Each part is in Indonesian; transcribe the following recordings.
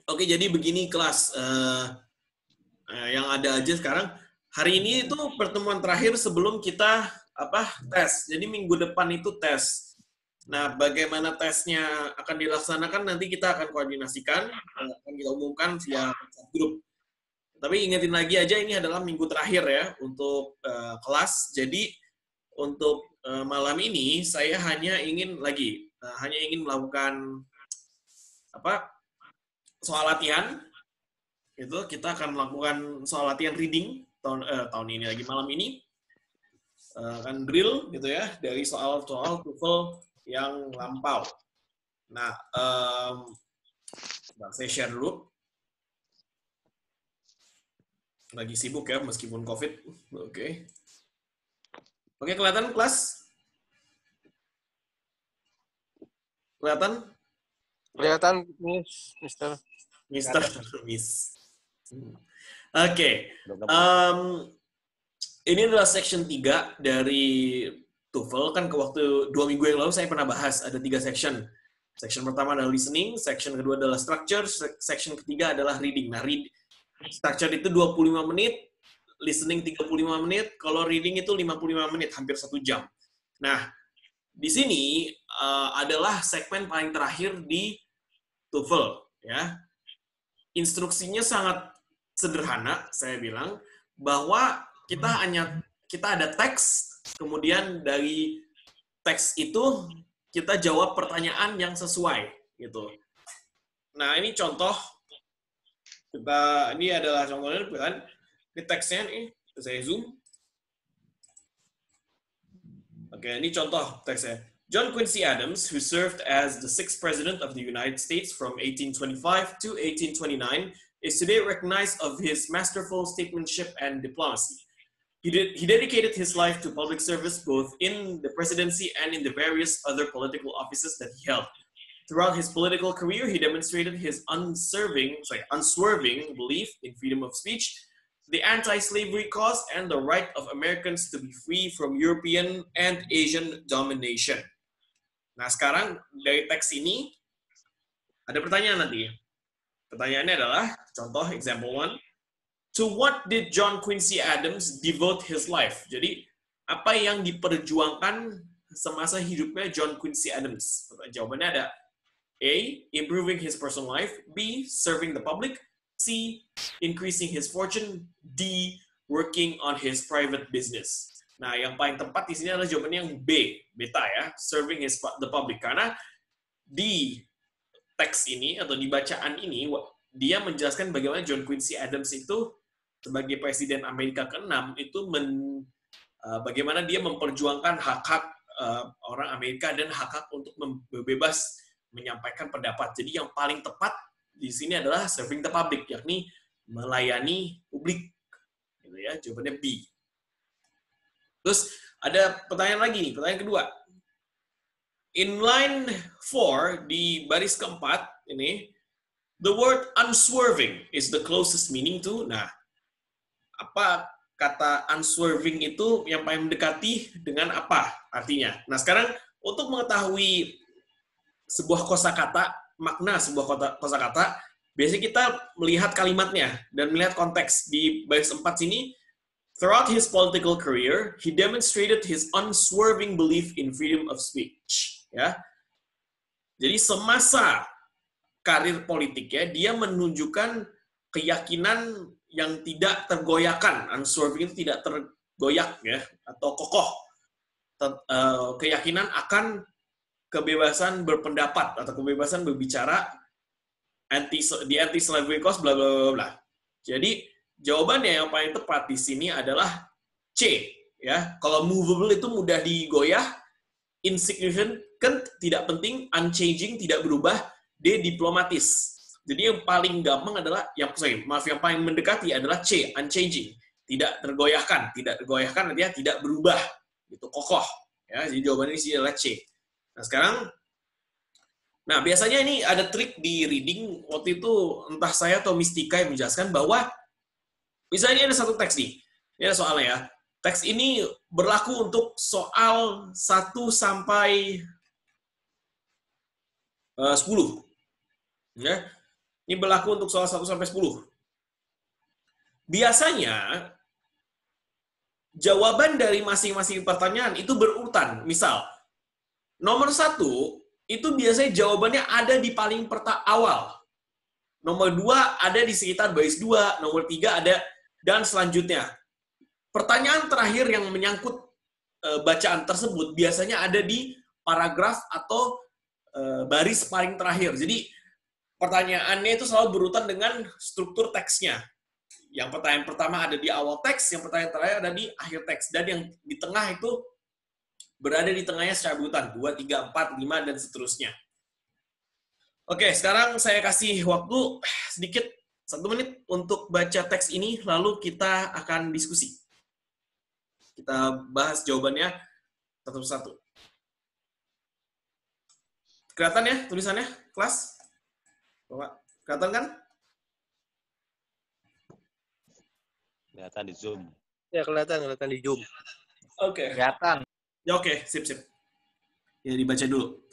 Oke, jadi begini kelas yang ada aja sekarang. Hari ini itu pertemuan terakhir sebelum kita tes. Jadi minggu depan itu tes. Nah, bagaimana tesnya akan dilaksanakan nanti kita akan koordinasikan, akan kita umumkan via WhatsApp grup. Tapi ingetin lagi aja ini adalah minggu terakhir ya untuk kelas. Jadi untuk malam ini saya hanya ingin melakukan soal latihan. Itu kita akan melakukan soal latihan reading tahun ini lagi malam ini. Akan drill gitu ya dari soal-soal TOEFL yang lampau. Nah, saya share dulu. Lagi sibuk ya meskipun COVID. Oke, kelihatan kelas? Kelihatan? Kelihatan, Mister. Miss. Oke. Ini adalah section 3 dari TOEFL. Kan ke waktu 2 minggu yang lalu saya pernah bahas ada 3 section. Section pertama adalah listening, section kedua adalah structure, section ketiga adalah reading. Nah, structure itu 25 menit, listening 35 menit, kalau reading itu 55 menit, hampir 1 jam. Nah, di sini adalah segmen paling terakhir di TOEFL. Ya. Instruksinya sangat sederhana, saya bilang, bahwa kita ada teks, kemudian dari teks itu kita jawab pertanyaan yang sesuai gitu. Nah, ini contoh ini adalah contohnya kan. Ini teksnya nih, saya zoom. Oke, ini contoh teksnya. John Quincy Adams, who served as the 6th president of the United States from 1825 to 1829, is today recognized of his masterful statesmanship and diplomacy. He dedicated his life to public service both in the presidency and in the various other political offices that he held. Throughout his political career, he demonstrated his unswerving belief in freedom of speech, the anti-slavery cause, and the right of Americans to be free from European and Asian domination. Nah, sekarang dari teks ini ada pertanyaan nanti. Pertanyaannya adalah, contoh example 1, to what did John Quincy Adams devote his life? Jadi, apa yang diperjuangkan semasa hidupnya John Quincy Adams? Jawabannya ada A, improving his personal life, B, serving the public, C, increasing his fortune, D, working on his private business. Nah, yang paling tepat di sini adalah jawabannya yang B, beta ya, serving the public. Karena di teks ini atau di bacaan ini, dia menjelaskan bagaimana John Quincy Adams itu sebagai Presiden Amerika ke-6 itu bagaimana dia memperjuangkan hak-hak orang Amerika dan hak-hak untuk bebas menyampaikan pendapat. Jadi yang paling tepat di sini adalah serving the public, yakni melayani publik. Gitu ya, jawabannya B. Terus ada pertanyaan lagi nih, pertanyaan kedua. In line 4 di baris keempat ini, the word unswerving is the closest meaning to. Nah, apa kata unswerving itu yang paling mendekati dengan apa artinya? Nah, sekarang untuk mengetahui sebuah kosakata, makna sebuah kosakata, biasanya kita melihat kalimatnya dan melihat konteks. Di baris 4 sini, throughout his political career, he demonstrated his unswerving belief in freedom of speech. Ya, jadi semasa karir politiknya, dia menunjukkan keyakinan yang tidak tergoyahkan. Unswerving itu tidak tergoyak ya, atau kokoh. Keyakinan akan kebebasan berpendapat atau kebebasan berbicara, anti-slavery cause, bla bla bla bla. Jadi jawabannya yang paling tepat di sini adalah C ya. Kalau movable itu mudah digoyah, insignificant tidak penting, unchanging tidak berubah, D diplomatis. Jadi yang paling gampang adalah yang paling mendekati adalah C, unchanging, tidak tergoyahkan. Tidak tergoyahkan artinya tidak berubah, itu kokoh. Ya, jadi jawabannya di sini adalah C. Nah, sekarang biasanya ini ada trik di reading. Waktu itu entah saya atau Mistika yang menjelaskan bahwa misalnya ini ada satu teks nih. Ini ada soalnya ya. Teks ini berlaku untuk soal 1 sampai 10. Ya. Ini berlaku untuk soal 1 sampai 10. Biasanya jawaban dari masing-masing pertanyaan itu berurutan. Misal, nomor 1 itu biasanya jawabannya ada di paling awal. Nomor 2 ada di sekitar baris 2, nomor 3 ada, dan selanjutnya. Pertanyaan terakhir yang menyangkut bacaan tersebut biasanya ada di paragraf atau baris paling terakhir. Jadi, pertanyaannya itu selalu berurutan dengan struktur teksnya. Yang pertanyaan pertama ada di awal teks, yang pertanyaan terakhir ada di akhir teks, dan yang di tengah itu berada di tengahnya secara berurutan, 2, 3, 4, 5, dan seterusnya. Oke, sekarang saya kasih waktu sedikit, 1 menit untuk baca teks ini, lalu kita akan diskusi. Kita bahas jawabannya satu persatu. Kelihatan ya tulisannya, kelas? Bapak, kelihatan kan? Kelihatan di Zoom. Ya, kelihatan di Zoom. Oke. Kelihatan. Ya oke, sip. Ya dibaca dulu.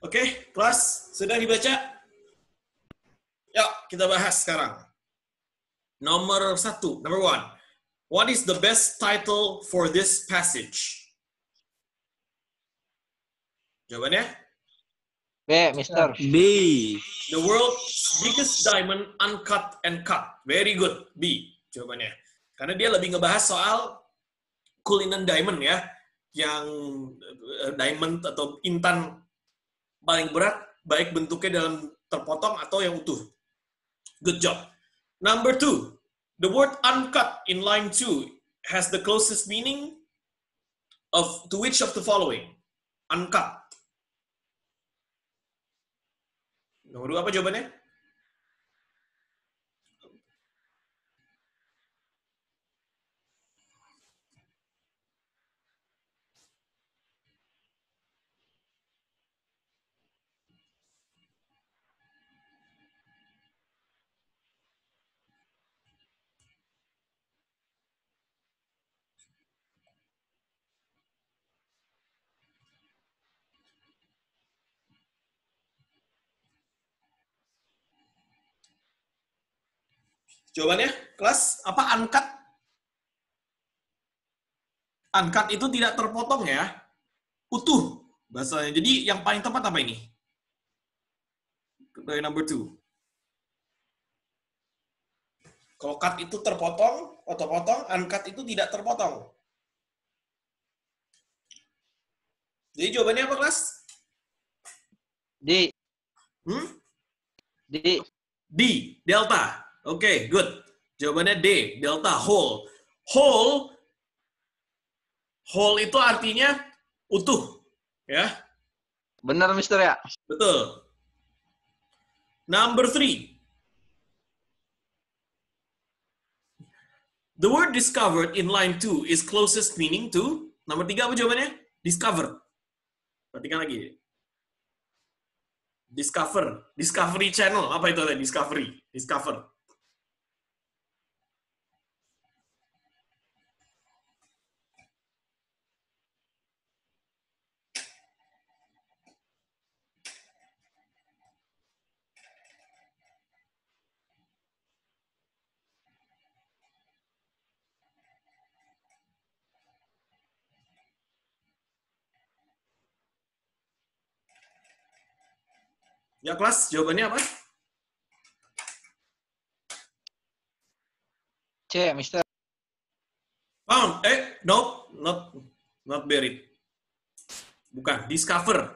Oke, kelas sudah dibaca? Yuk, kita bahas sekarang. Number 1, number 1. What is the best title for this passage? Jawabannya? B, Mister. B. The world's biggest diamond uncut and cut. Very good. B jawabannya. Karena dia lebih ngebahas soal Cullinan diamond ya, yang diamond atau intan paling berat, baik bentuknya dalam terpotong atau yang utuh. Good job. Number 2. The word uncut in line 2 has the closest meaning to which of the following? Uncut. Nomor 2 apa jawabannya? Jawabannya, kelas, apa uncut? Uncut itu tidak terpotong ya, utuh bahasanya. Jadi yang paling tepat apa ini? Dari number 2. Kalau cut itu terpotong, atau potong, uncut itu tidak terpotong. Jadi jawabannya apa, kelas? D. D, delta. Oke, good. Jawabannya D, delta, whole. Whole itu artinya utuh, ya. Benar, Mister ya? Betul. Number 3. The word discovered in line 2 is closest meaning to. Nomor 3 apa jawabannya? Discover. Perhatikan lagi. Discovery Channel. Apa itu tadi? Discover. Ya, kelas, jawabannya apa? C, Mister. Found. Nope, not buried. Bukan, discover.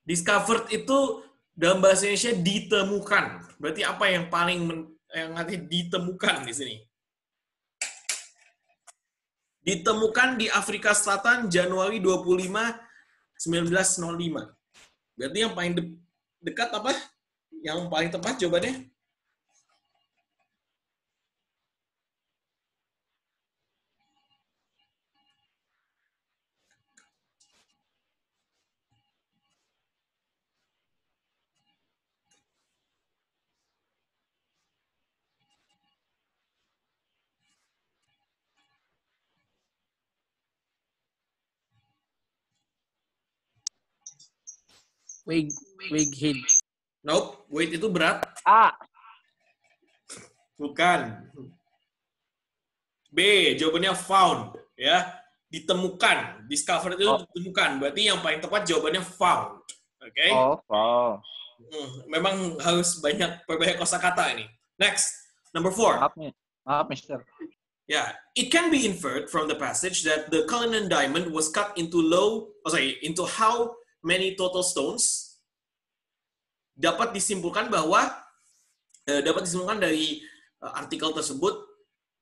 Discovered itu dalam bahasa Indonesia ditemukan. Berarti apa yang yang nanti ditemukan di sini? Ditemukan di Afrika Selatan Januari 25, 1905. Berarti yang paling dekat apa? Yang paling tepat jawabannya? Wighead. Nope, weight itu berat. A. Bukan. B, jawabannya found, ya. Ditemukan. Discovered itu ditemukan. Berarti yang paling tepat jawabannya found. Oke? Oh. Memang harus perbanyak kosakata ini. Next, number 4. Maaf, Mister. Yeah, it can be inferred from the passage that the Cullinan diamond was cut into into how many total stones. Dapat disimpulkan dari artikel tersebut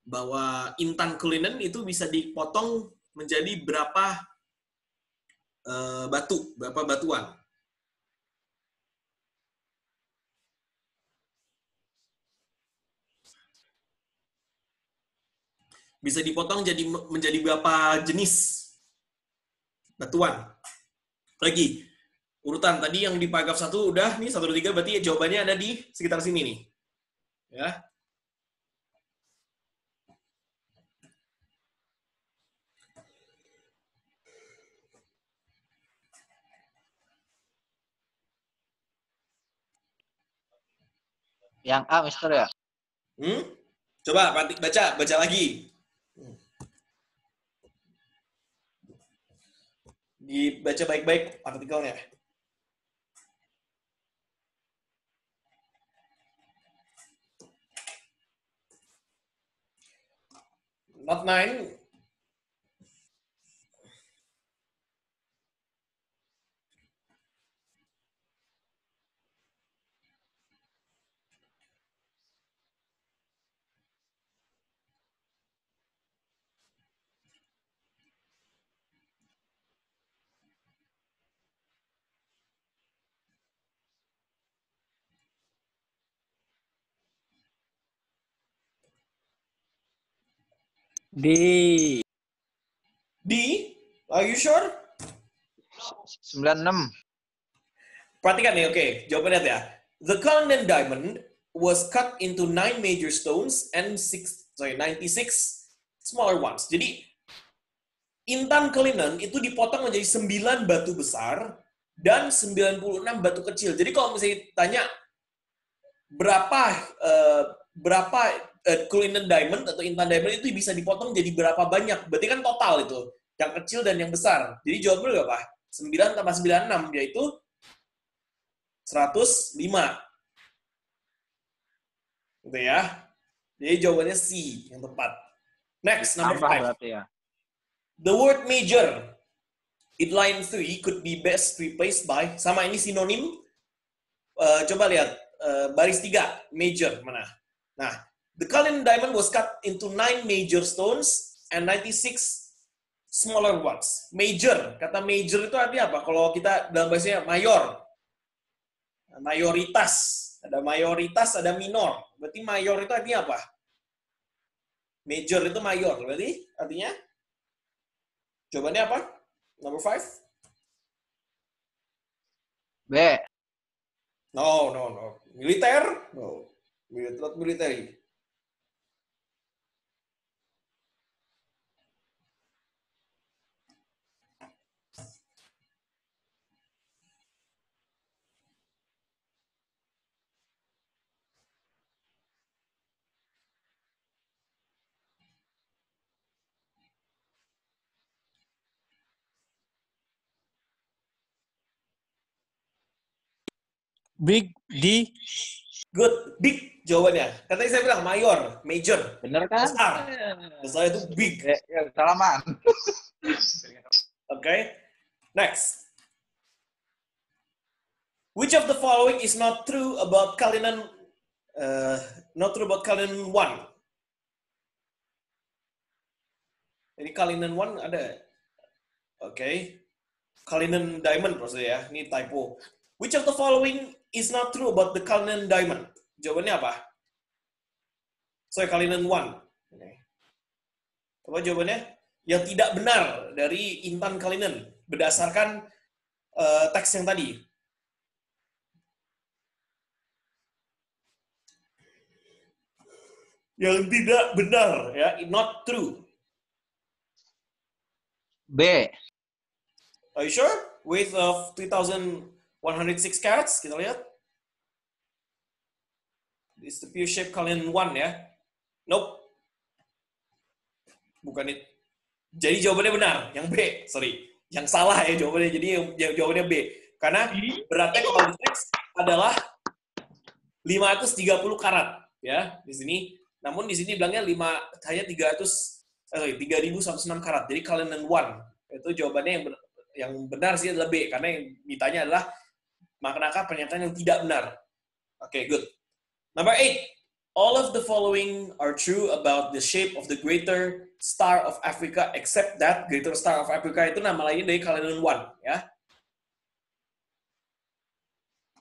bahwa intan Cullinan itu bisa dipotong menjadi berapa batuan. Bisa dipotong menjadi berapa jenis batuan. Lagi, urutan tadi yang di paragraf 1 udah nih 1 2 3, berarti jawabannya ada di sekitar sini nih. Ya. Yang A, Mister ya. Coba baca lagi. Dibaca baik-baik artikelnya. Not 9. D. D. Are you sure? 96. Perhatikan nih, oke. Jawabannya lihat ya. The Cullinan diamond was cut into 9 major stones and 96 smaller ones. Jadi, intan Cullinan itu dipotong menjadi 9 batu besar dan 96 batu kecil. Jadi kalau misalnya tanya berapa Cullinan diamond atau intan diamond itu bisa dipotong jadi berapa banyak? Berarti kan total itu, yang kecil dan yang besar. Jadi jawabannya berapa? 9 tambah 96 yaitu 105. Gitu ya. Jadi jawabannya C yang tepat. Next, number Tambah 5. berarti ya. The word major in line 3 could be best replaced by, sama ini sinonim. Coba lihat baris 3, major mana? Nah, the Cullinan diamond was cut into 9 major stones and 96 smaller ones. Major, kata major itu artinya apa? Kalau kita dalam bahasanya mayor, mayoritas, ada mayoritas, ada minor. Berarti mayor itu artinya apa? Major itu mayor, berarti artinya? Jawabannya apa? Number 5? B. No. Militer? No. Not military. Big D. Good. Big jawabannya. Katanya saya bilang mayor, major. Bener kan? Besar. Besar itu big. Ya, salaman. Okay. Next. Which of the following is not true about Cullinan? Not true about Cullinan 1. Ini Cullinan 1 ada. Okay. Cullinan diamond maksudnya ya. Ini typo. Which of the following is not true about the Cullinan diamond? Jawabannya apa? Sorry, Cullinan 1. Okay. Apa jawabannya? Yang tidak benar dari intan Cullinan berdasarkan teks yang tadi. Yang tidak benar ya, not true. B. Are you sure? Weight of 3,106 carats, kita lihat. This is the pure shape Cullinan 1 ya. Nope. Bukan itu. Jadi jawabannya benar, yang B. Sorry. Yang salah ya jawabannya. Jadi jawabannya B. Karena beratnya kalau di teks adalah 530 karat ya di sini. Namun di sini bilangnya hanya 3.106 karat. Jadi Cullinan 1 itu jawabannya yang benar sih adalah B karena yang ditanya adalah manakah pernyataan yang tidak benar. Oke, good. Number 8. All of the following are true about the shape of the Greater Star of Africa except that Greater Star of Africa itu nama lainnya dari Cullinan 1 ya.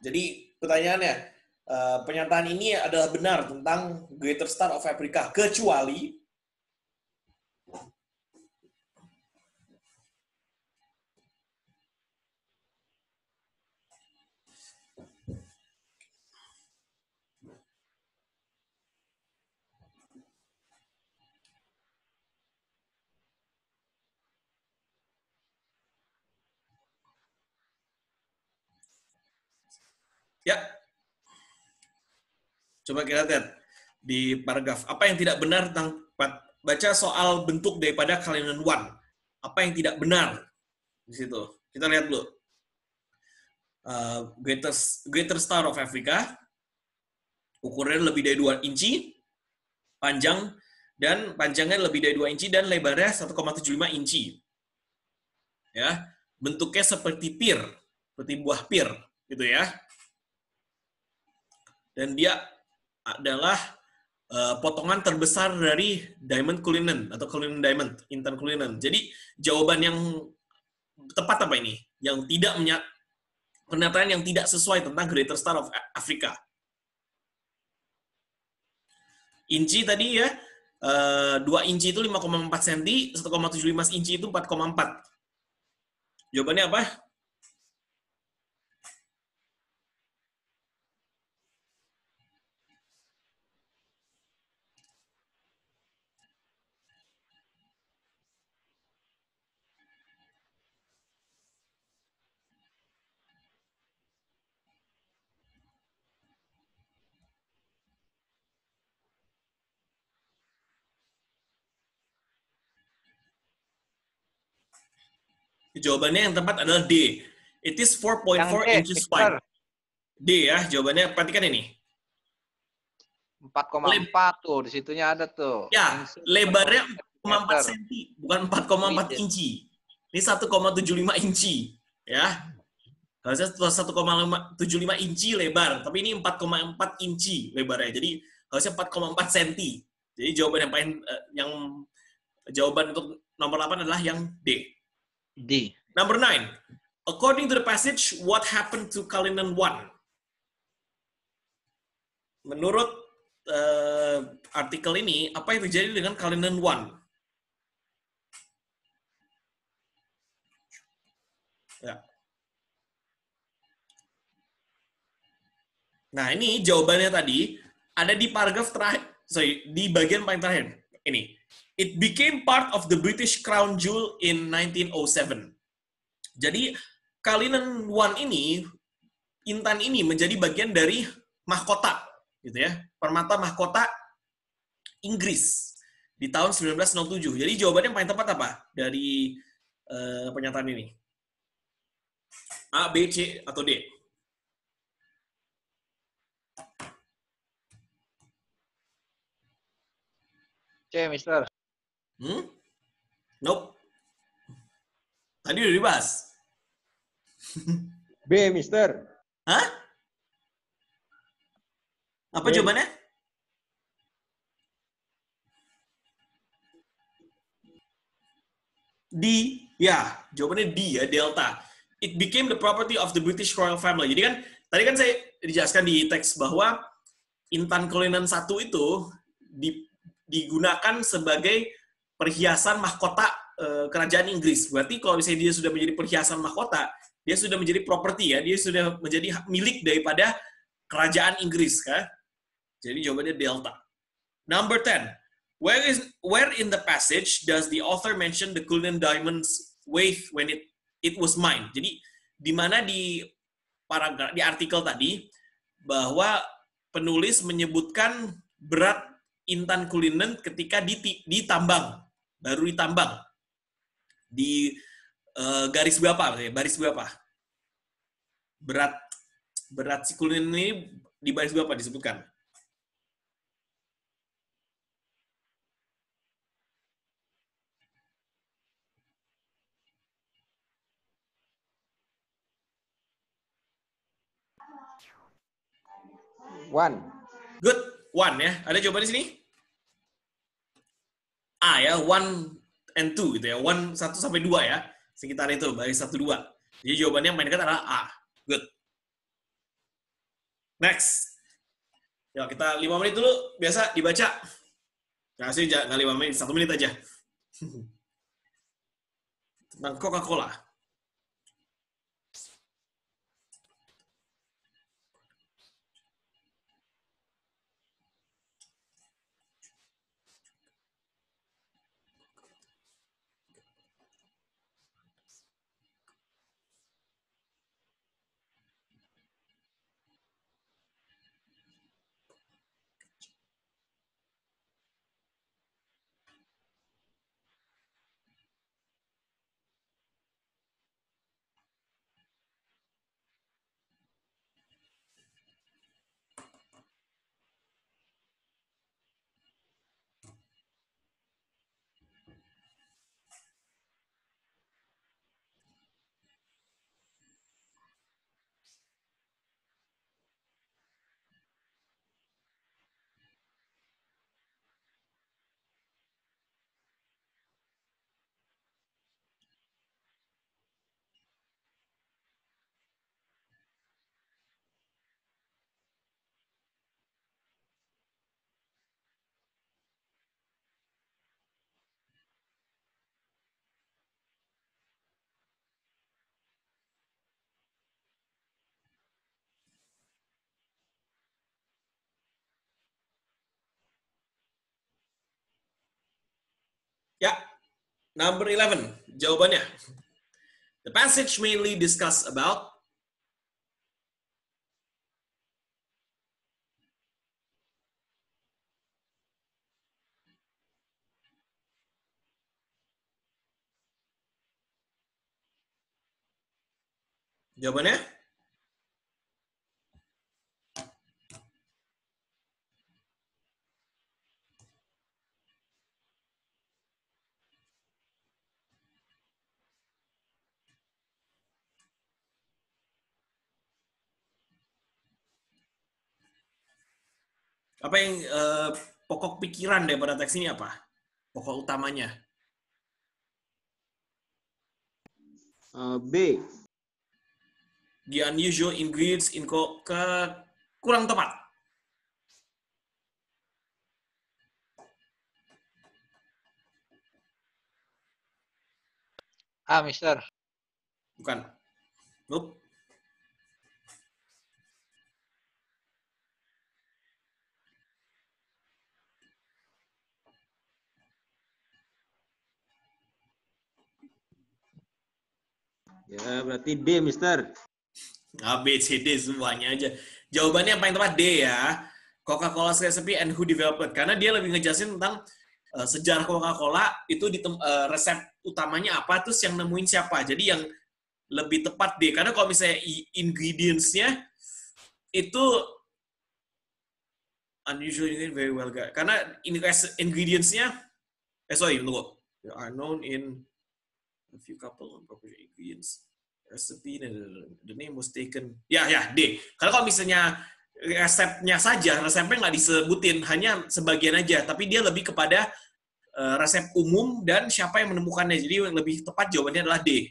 Jadi pertanyaannya, pernyataan ini adalah benar tentang Greater Star of Africa kecuali ya. Coba kita lihat di paragraf. Apa yang tidak benar tentang baca soal bentuk daripada Cullinan One. Apa yang tidak benar di situ? Kita lihat dulu. Greater Star of Africa, ukurannya lebih dari 2 inci, panjangnya lebih dari 2 inci dan lebarnya 1,75 inci. Ya, bentuknya seperti pir, seperti buah pir, gitu ya. Dan dia adalah potongan terbesar dari Diamond Cullinan atau Cullinan Diamond, Intan Cullinan. Jadi jawaban yang tepat apa ini? Yang tidak pernyataan yang tidak sesuai tentang Greater Star of Africa. Inci tadi ya, 2 inci itu 5,4 cm, 1,75 inci itu 4,4. Jawabannya apa? Jawabannya yang tepat adalah D. It is 4.4 Yang D, inches Mister. wide. D ya, jawabannya. Perhatikan ini. 4,4 tuh, di situnya ada tuh. Ya, lebarnya 4,4 cm. cm, bukan 4,4 Iya. inci. Ini 1,75 inci. Ya. Harusnya 1,75 inci lebar, tapi ini 4,4 inci lebarnya. Jadi harusnya 4,4 cm. Jadi jawaban yang jawaban untuk nomor 8 adalah yang D. D. Number 9. According to the passage, what happened to Cullinan I? Menurut artikel ini, apa yang terjadi dengan Cullinan I? Ya. Nah, ini jawabannya tadi ada di paragraf terakhir, di bagian paling terakhir. Ini. It became part of the British Crown Jewel in 1907. Jadi, Cullinan I ini, intan ini menjadi bagian dari mahkota, gitu ya, permata mahkota Inggris di tahun 1907. Jadi jawabannya yang paling tepat apa dari pernyataan ini? A, B, C, atau D? C, Mister. Nope. Tadi udah dibahas. B, Mister. Hah? Apa B. jawabannya? D. Ya, jawabannya D ya, delta. It became the property of the British royal family. Jadi kan, tadi kan saya dijelaskan di teks bahwa intan Cullinan I itu digunakan sebagai perhiasan mahkota kerajaan Inggris. Berarti kalau misalnya dia sudah menjadi perhiasan mahkota, dia sudah menjadi properti ya, dia sudah menjadi hak milik daripada kerajaan Inggris kan. Jadi jawabannya delta. Number 10. Where in the passage does the author mention the Cullinan diamond's weight when it was mined? Jadi di mana di paragraf di artikel tadi bahwa penulis menyebutkan berat intan Cullinan ketika ditambang, baru ditambang. Di garis berapa? Baris berapa? Berat si Cullinan ini di baris berapa disebutkan? One. Good. 1 ya. Ada jawaban di sini? A ya, 1 and 2 gitu ya. 1 sampai 2 ya. Sekitar itu, baris 1 2. Jadi jawabannya yang paling dekat adalah A. Good. Next. Ya, kita 5 menit dulu biasa dibaca. Nah, sih nggak 5 menit, 1 menit aja. Tentang Coca-Cola. Number 11, jawabannya. The passage mainly discuss about jawabannya? Apa yang pokok pikiran daripada teks ini apa? Pokok utamanya. B. The unusual ingredients in kurang tepat. A, Mister. Bukan. Nope. Ya, berarti D, Mister. A, B, C, D semuanya aja. Jawabannya yang paling tepat D ya. Coca-Cola's recipe and who developed it. Karena dia lebih ngejelasin tentang sejarah Coca-Cola itu resep utamanya apa, terus yang nemuin siapa. Jadi yang lebih tepat D. Karena kalau misalnya ingredients-nya itu unusual ingredient very well guys. Karena ingredients-nya tunggu. They are known in a few couple of proper ingredients. Recipe, the name was taken. Ya, D. Karena kalau misalnya resepnya saja, resepnya nggak disebutin, hanya sebagian aja. Tapi dia lebih kepada resep umum dan siapa yang menemukannya. Jadi yang lebih tepat jawabannya adalah D.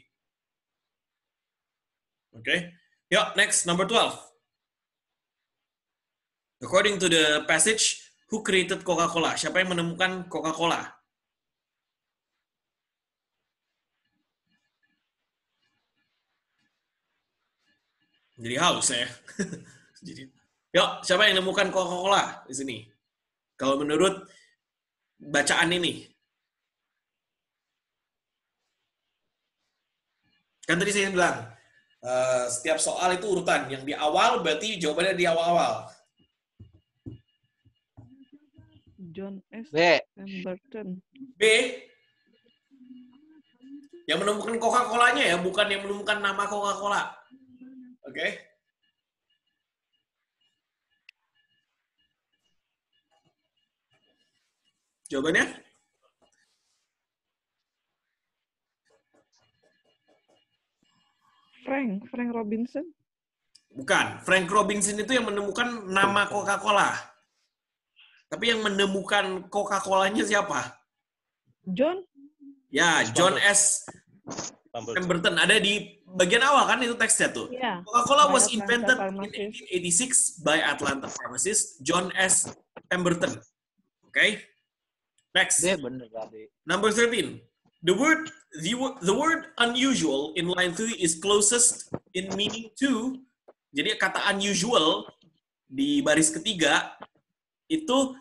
Oke. Yuk, next, number 12. According to the passage, who created Coca-Cola? Siapa yang menemukan Coca-Cola? Jadi haus ya. Yuk, siapa yang menemukan Coca-Cola di sini? Kalau menurut bacaan ini. Kan tadi saya bilang, setiap soal itu urutan. Yang di awal berarti jawabannya di awal-awal. John S. B. Pemberton. B. Yang menemukan Coca-Colanya ya, bukan yang menemukan nama Coca-Cola. Oke. Jawabannya? Frank Robinson. Bukan. Frank Robinson itu yang menemukan nama Coca-Cola. Tapi yang menemukan Coca-Colanya siapa? John. Ya, John S. Pemberton. Ada di bagian awal kan itu teksnya tuh. Yeah. Coca-Cola By was Atlanta invented pharmacist. in 1886 by Atlanta pharmacist John S. Pemberton. Okay? Next. D, bener tadi. Number 13. The word unusual in line 3 is closest in meaning to. Jadi kata unusual di baris ketiga itu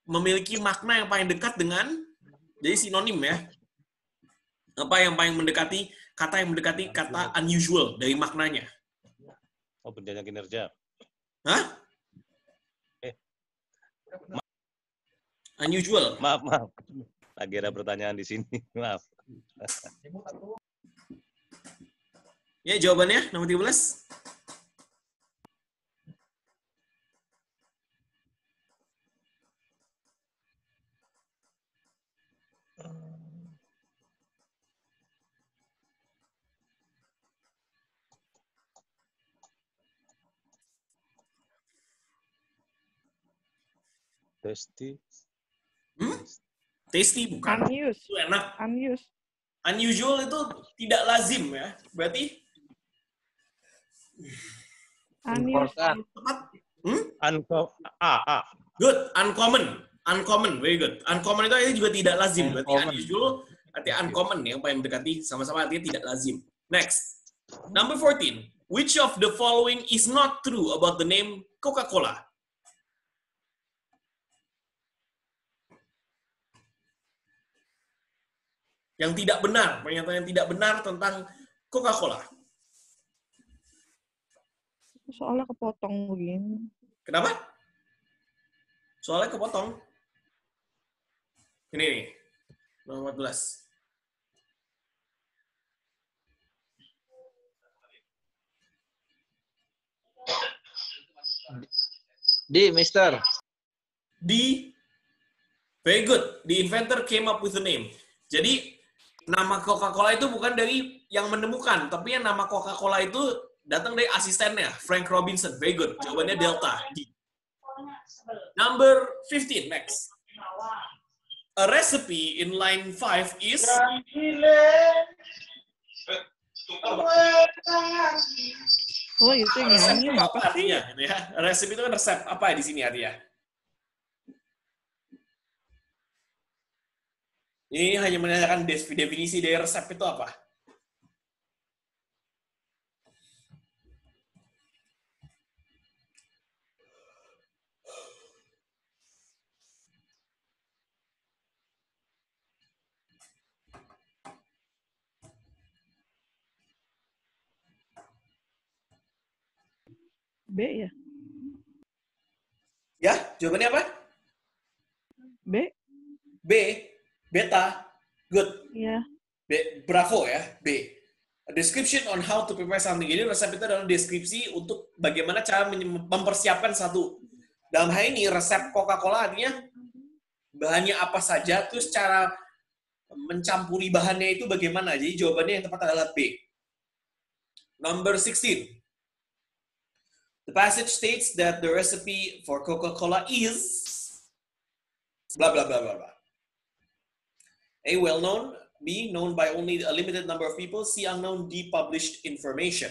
memiliki makna yang paling dekat dengan, jadi sinonim ya. Apa yang paling mendekati kata unusual dari maknanya? Oh, bendanya kinerja. Hah? Unusual. Maaf. Lagi ada pertanyaan di sini. Maaf. Ya, jawabannya nomor 13. Tasty. Tasty bukan. Unused. Itu enak. Unused. Unusual itu tidak lazim ya. Berarti Unused. Important. tepat. A. Good. Uncommon. Very good. Uncommon itu juga tidak lazim. Berarti Uncommon. unusual, artinya uncommon yang paling mendekati, sama-sama artinya tidak lazim. Next. Number 14. Which of the following is not true about the name Coca-Cola? Yang tidak benar, pernyataan yang tidak benar tentang Coca-Cola. Soalnya kepotong begini. Kenapa? Soalnya kepotong. Ini nih, nomor 14. D, Mister. D. Very good. The inventor came up with a name. Jadi, nama Coca-Cola itu bukan dari yang menemukan, tapi yang nama Coca-Cola itu datang dari asistennya, Frank Robinson. Very good. Jawabannya Delta. D. Number 15, next. A recipe in line 5 is... Oh, itu yang Resep nyanyi itu apa sih? artinya? Gitu ya. Resep itu kan resep. Apa di sini artinya? Ini hanya menanyakan definisi dari resep itu apa? B ya? Ya, jawabannya apa? B? B. Beta. Good. Iya. Bravo ya, B. A description on how to prepare something. Jadi resep itu adalah deskripsi untuk bagaimana cara mempersiapkan satu. Dalam hal ini resep Coca-Cola artinya bahannya apa saja, terus cara mencampuri bahannya itu bagaimana. Jadi jawabannya yang tepat adalah B. Number 16. The passage states that the recipe for Coca-Cola is blah blah blah blah blah. A, well-known. B, known by only a limited number of people. C, unknown. D, published information.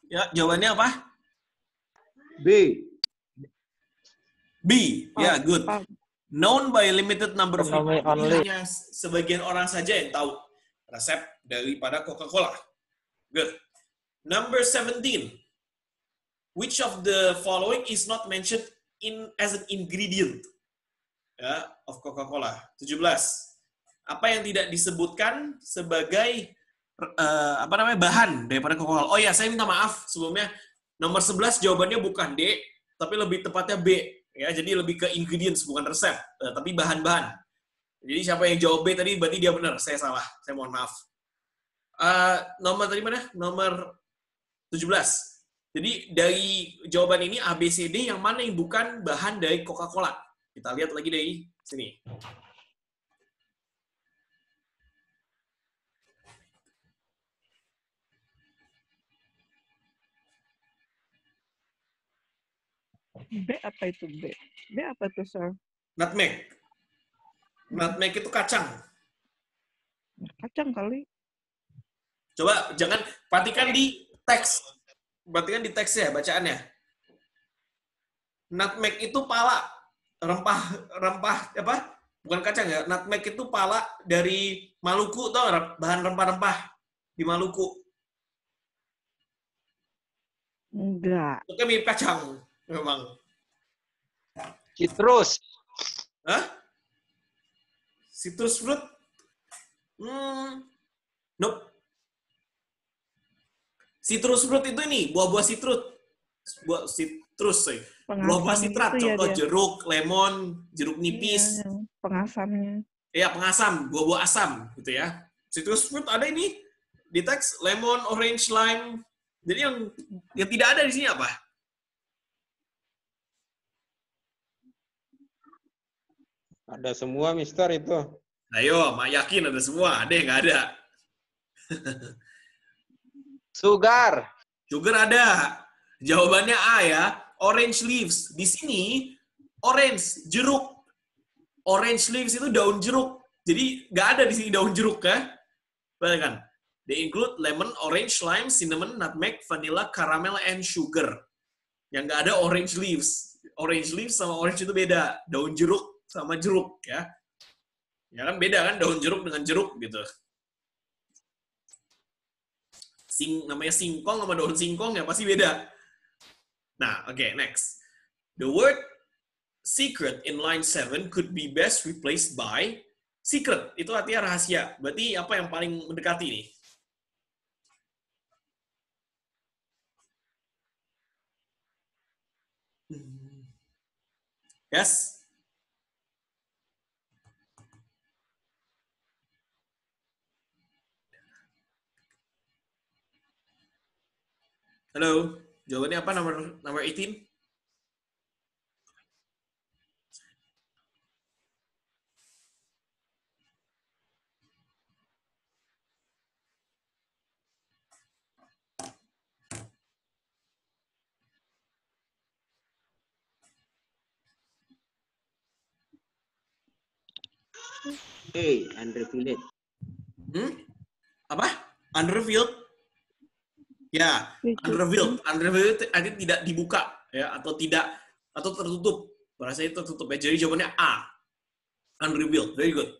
Ya, jawabannya apa? B. B. Ya, good. Paham. Known by a limited number of people. Only. Ini hanya sebagian orang saja yang tahu resep daripada Coca-Cola. Good. Number 17. Which of the following is not mentioned as an ingredient of Coca-Cola? 17. Apa yang tidak disebutkan sebagai bahan daripada Coca-Cola? Oh ya, saya minta maaf sebelumnya. Nomor 11 jawabannya bukan D, tapi lebih tepatnya B. Ya, jadi lebih ke ingredients, bukan resep, tapi bahan-bahan. Jadi siapa yang jawab B tadi, berarti dia benar. Saya salah. Saya mohon maaf. Nomor tadi mana? Nomor 17. Jadi dari jawaban ini A, B, C, D, yang mana yang bukan bahan dari Coca-Cola? Kita lihat lagi dari sini. B apa itu B? B apa itu, sir? Nutmeg. Nutmeg itu kacang. Kacang kali. Coba jangan perhatikan di teks. Perhatikan di teksnya bacaannya. Nutmeg itu pala rempah apa? Bukan kacang ya. Nutmeg itu pala dari Maluku, tau bahan rempah-rempah di Maluku. Enggak. Itu kan mirip kacang memang. Citrus. Hah? Citrus fruit? Nope. Citrus fruit itu ini, buah-buah citrus. Buah citrus, sorry. Buah-buah citrat, itu contoh ya dia. jeruk, lemon, jeruk nipis. Iya, yang pengasamnya. Ya, pengasam, buah-buah asam gitu ya. Citrus fruit ada ini di teks, lemon, orange, lime. Jadi yang tidak ada di sini apa? Ada semua, Mister, itu. Ayo, mak yakin ada semua. Ada yang nggak ada. Sugar. Sugar ada. Jawabannya A ya. Orange leaves. Di sini orange, jeruk. Orange leaves itu daun jeruk. Jadi nggak ada di sini daun jeruk ya. Bayangkan. They include lemon, orange, lime, cinnamon, nutmeg, vanilla, caramel, and sugar. Yang nggak ada orange leaves. Orange leaves sama orange itu beda. Daun jeruk sama jeruk ya. Ya kan beda kan daun jeruk dengan jeruk gitu. Namanya singkong sama daun singkong ya pasti beda. Nah, oke, next. The word secret in line 7 could be best replaced by secret. Itu artinya rahasia. Berarti apa yang paling mendekati nih? Yes? Halo, jawabannya apa nomor 18? A. Unrevealed. Apa? Unrevealed? Ya, unrevealed. Unrevealed artinya tidak dibuka ya atau tidak atau tertutup. Bahasanya tertutup ya. Jadi jawabannya A. Unrevealed. Very good.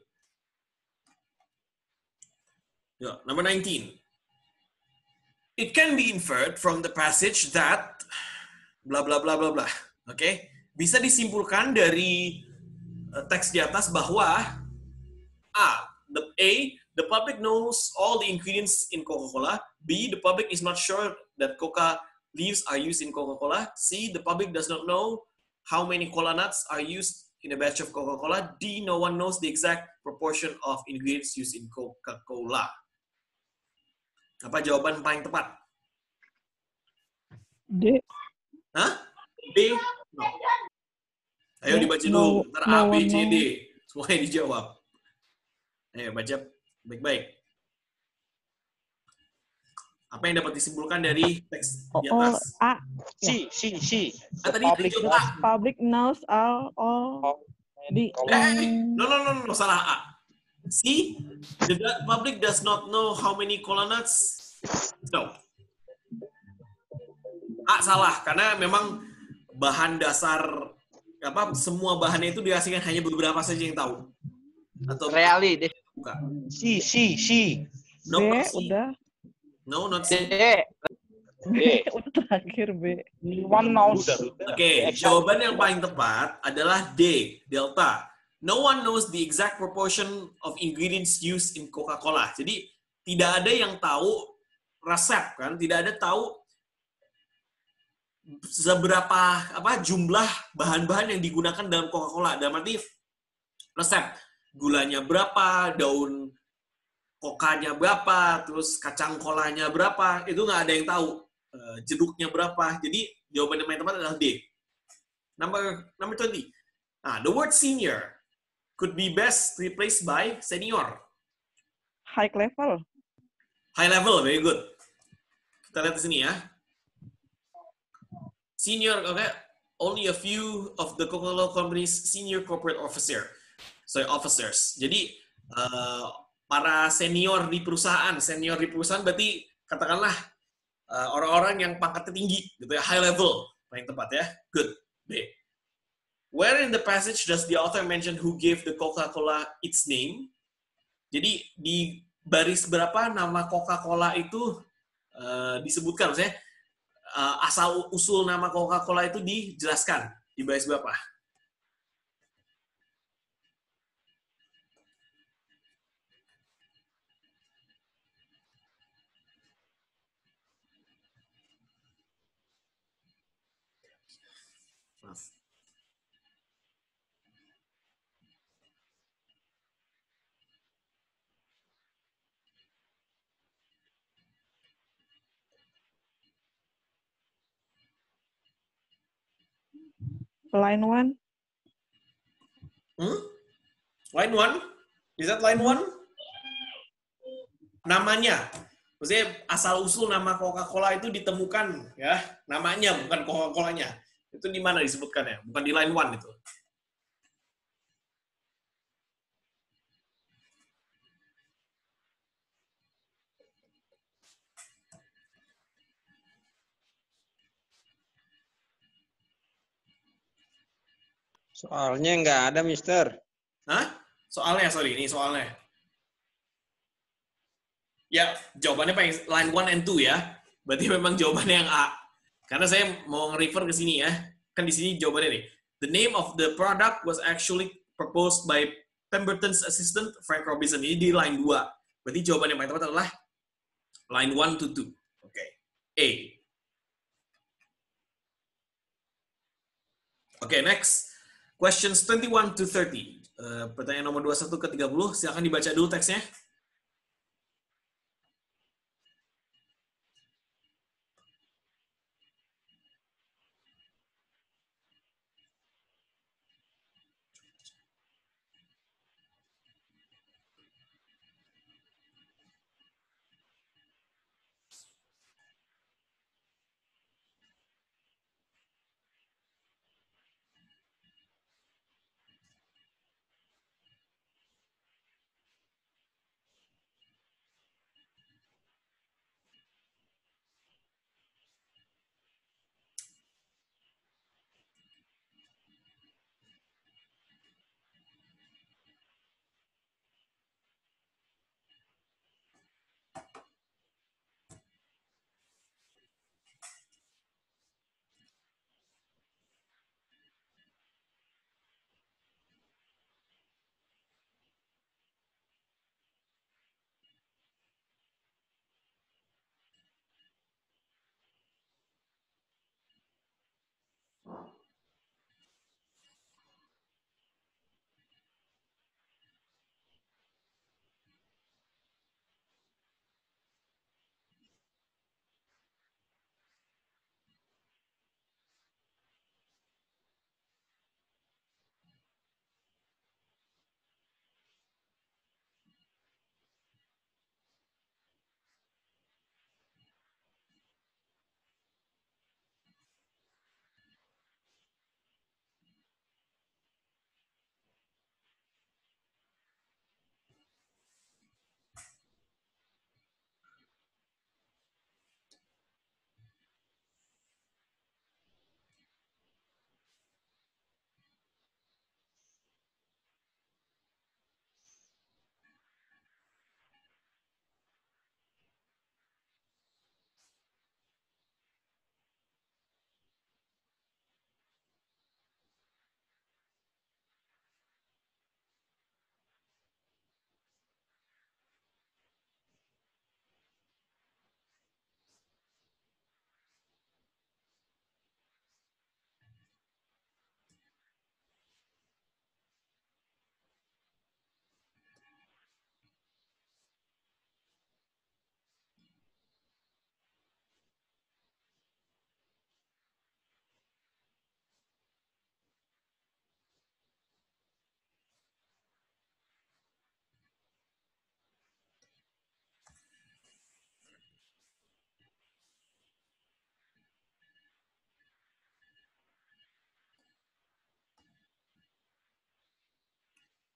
Ya, number 19. It can be inferred from the passage that bla bla bla bla bla. Oke? Bisa disimpulkan dari teks di atas bahwa the public knows all the ingredients in Coca-Cola. B, the public is not sure that coca leaves are used in Coca-Cola. C, the public does not know how many cola nuts are used in a batch of Coca-Cola. D, no one knows the exact proportion of ingredients used in Coca-Cola. Apa jawaban paling tepat? D. Hah? D? No. Ayo dibaca dulu. Ntar A, B, C, D. Semuanya dijawab. Ayo baca baik-baik. Apa yang dapat disimpulkan dari teks di atas? A. C. Tadi Public knows all the no, salah A. C, the public does not know how many cola nuts. No. A salah karena memang bahan dasar semua bahannya itu dihasilkan hanya beberapa saja yang tahu. Atau Reali deh. bukan. C. No, B C. udah. No, not C. B udah terakhir B. One knows. Oke, jawaban yang paling tepat adalah D, delta. No one knows the exact proportion of ingredients used in Coca-Cola. Jadi tidak ada yang tahu resep kan, tidak ada tahu seberapa jumlah bahan-bahan yang digunakan dalam Coca-Cola. Dalam arti resep gulanya berapa, daun kokanya berapa, terus kacang kolanya berapa, itu nggak ada yang tahu. Jeruknya berapa. Jadi jawaban yang paling tepat adalah D. Number 20. The word senior could be best replaced by senior. High level. High level, very good. Kita lihat di sini ya. Senior, okay. Only a few of the Coca-Cola company's senior corporate officers. Jadi para senior di perusahaan berarti katakanlah orang-orang yang pangkatnya tinggi, gitu ya, high level, paling tepat ya. Good. B. Where in the passage does the author mention who gave the Coca-Cola its name? Jadi di baris berapa nama Coca-Cola itu disebutkan, maksudnya asal usul nama Coca-Cola itu dijelaskan di baris berapa? Line 1. Line 1? Is that line 1? namanya. Maksudnya asal-usul nama Coca-Cola itu ditemukan, ya. Namanya, bukan Coca-Colanya. Itu di mana disebutkannya? Bukan di line 1 itu. Soalnya nggak ada, Mister. Hah? Soalnya, sorry, ini soalnya. Ya, jawabannya paling line 1 and 2 ya. Berarti memang jawabannya yang A. Karena saya mau nge-refer ke sini ya. Kan di sini jawabannya nih. The name of the product was actually proposed by Pemberton's assistant Frank Robinson. Ini di line 2. Berarti jawaban yang paling tepat adalah line 1 to 2. Oke. A. Oke, next. Questions 21 to 30. Pertanyaan nomor 21 ke 30. Silakan dibaca dulu teksnya.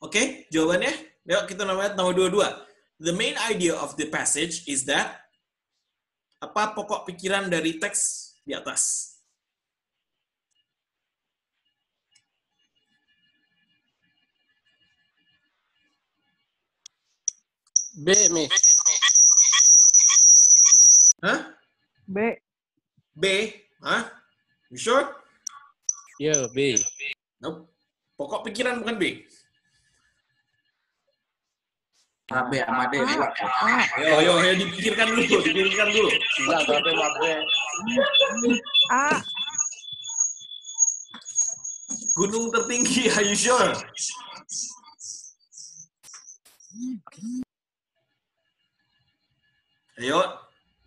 Oke, jawabannya. Yuk kita lihat nomor 22. The main idea of the passage is that apa pokok pikiran dari teks di atas? B, Mi. Hah? B. B? Hah? You sure? Yo, B. Nope. Pokok pikiran bukan B. B sama D. Ayo, dipikirkan dulu, Bilang sampai sama B. A. Gunung tertinggi, are you sure? Ayo,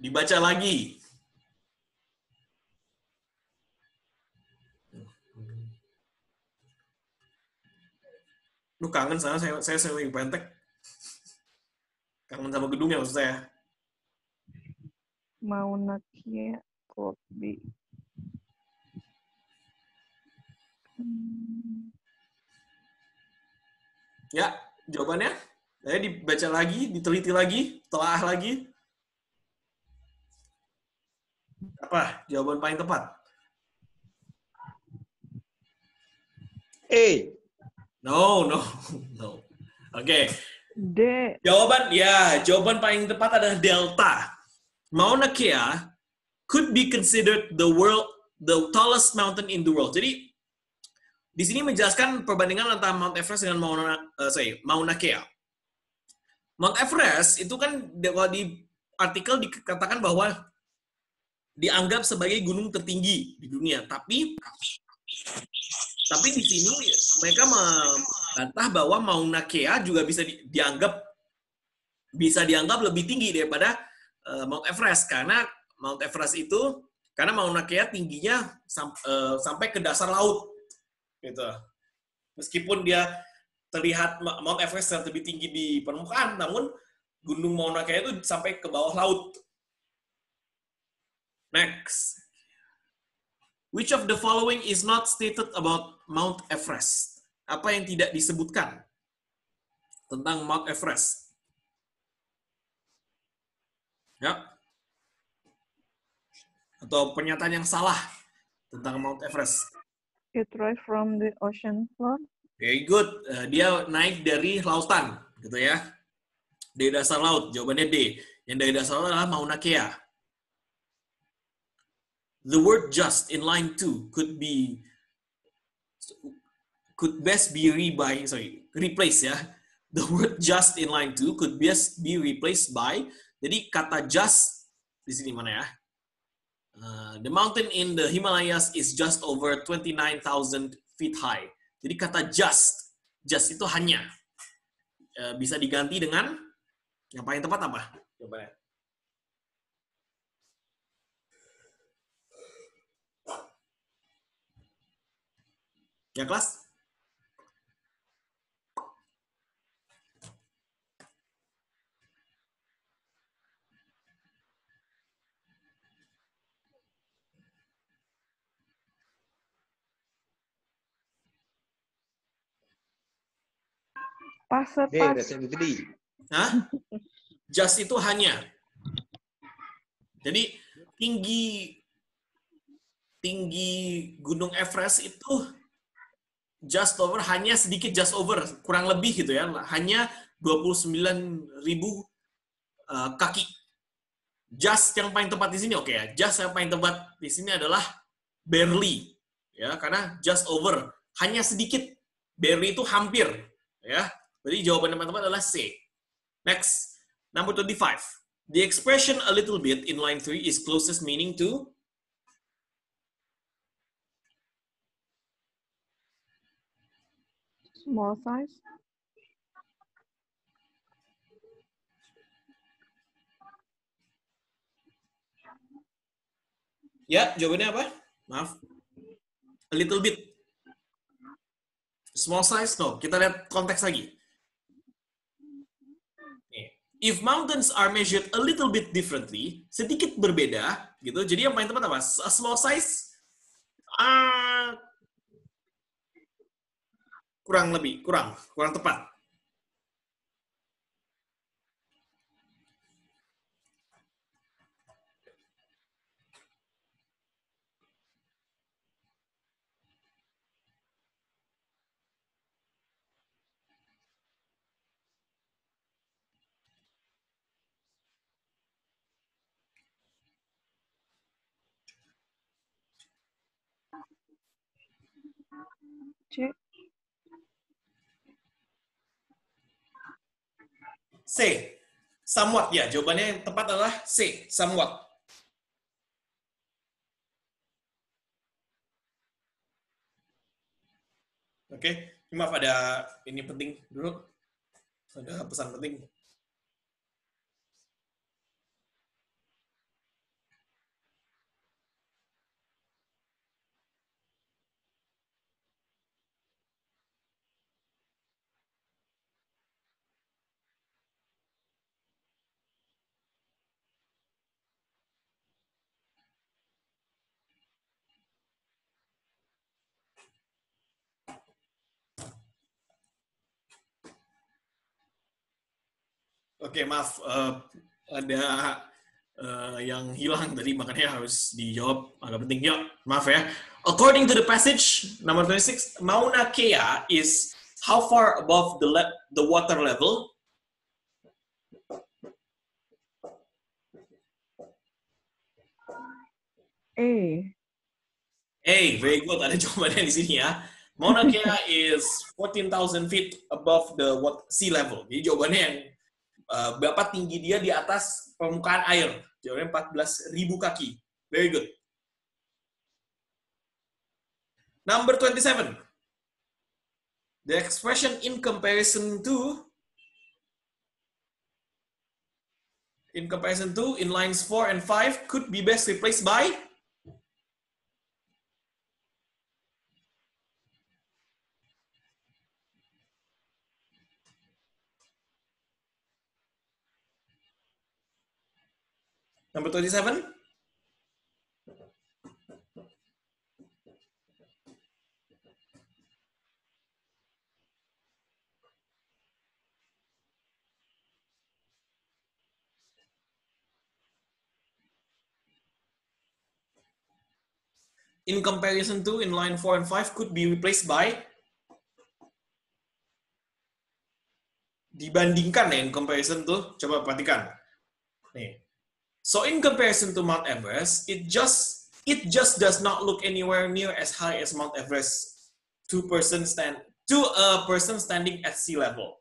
dibaca lagi. Lu kangen sana saya sering pentek. Kangen sama gedungnya maksud saya. Mauna Kea could be. Ya, jawabannya. Saya dibaca lagi, diteliti lagi, telaah lagi. Apa jawaban paling tepat? A. No. Oke. D. Jawaban paling tepat adalah delta. Mauna Kea could be considered the tallest mountain in the world. Jadi di sini menjelaskan perbandingan antara Mount Everest dengan Mauna Kea. Mount Everest itu kan kalau di artikel dikatakan bahwa dianggap sebagai gunung tertinggi di dunia, tapi di sini mereka membantah bahwa Mauna Kea juga bisa dianggap lebih tinggi daripada Mount Everest karena Mauna Kea tingginya sampai ke dasar laut gitu. Meskipun dia terlihat Mount Everest lebih tinggi di permukaan, namun Gunung Mauna Kea itu sampai ke bawah laut. Next. Which of the following is not stated about Mount Everest? Apa yang tidak disebutkan tentang Mount Everest? Ya. Atau pernyataan yang salah tentang Mount Everest? It rise from the ocean floor. Very good. Dia naik dari lautan, gitu ya. Dari dasar laut. Jawabannya D. Yang dari dasar laut adalah Mauna Kea. The word just in line 2 could best be replaced ya. The word just in line 2 could best be replaced by. Jadi kata just di sini mana ya? The mountain in the Himalayas is just over 29,000 feet high. Jadi kata just itu hanya. Bisa diganti dengan yang paling tepat apa? Coba ya. Ya kelas? Pas. D. That's yang tadi. Hah? Just itu hanya. Jadi tinggi Gunung Everest itu hanya sedikit just over, kurang lebih gitu ya. Hanya 29.000 kaki. Just yang paling tepat di sini oke ya. Just yang paling tepat di sini adalah barely. Ya, karena just over, hanya sedikit. Barely itu hampir, ya. Jadi jawaban yang paling tepat adalah C. Next, number 25. The expression a little bit in line 3 is closest meaning to Small size. ya, jawabannya apa? Maaf. A little bit. Small size, no. Kita lihat konteks lagi. If mountains are measured a little bit differently, sedikit berbeda, gitu. Jadi yang paling tepat apa? A small size, kurang tepat. C. C. Somewhat, ya. Jawabannya yang tepat adalah C. Somewhat. Oke. Maaf, ada ini penting dulu. Ada pesan penting. Oke, maaf. Ada yang hilang tadi, makanya harus dijawab agak penting. Yuk, maaf ya. According to the passage, number 26, Mauna Kea is how far above the water level? Very good. Ada jawabannya di sini ya. Mauna Kea is 14,000 feet above the sea level. Jadi jawabannya yang berapa tinggi dia di atas permukaan air. Jawabannya 14,000 kaki. Very good. Number 27. The expression in comparison to in lines 4 and 5 could be best replaced by number 27. In comparison to in line 4 and 5 could be replaced by dibandingkan ya, in comparison to, coba perhatikan. Nih. So in comparison to Mount Everest, it just does not look anywhere near as high as Mount Everest to a person standing at sea level.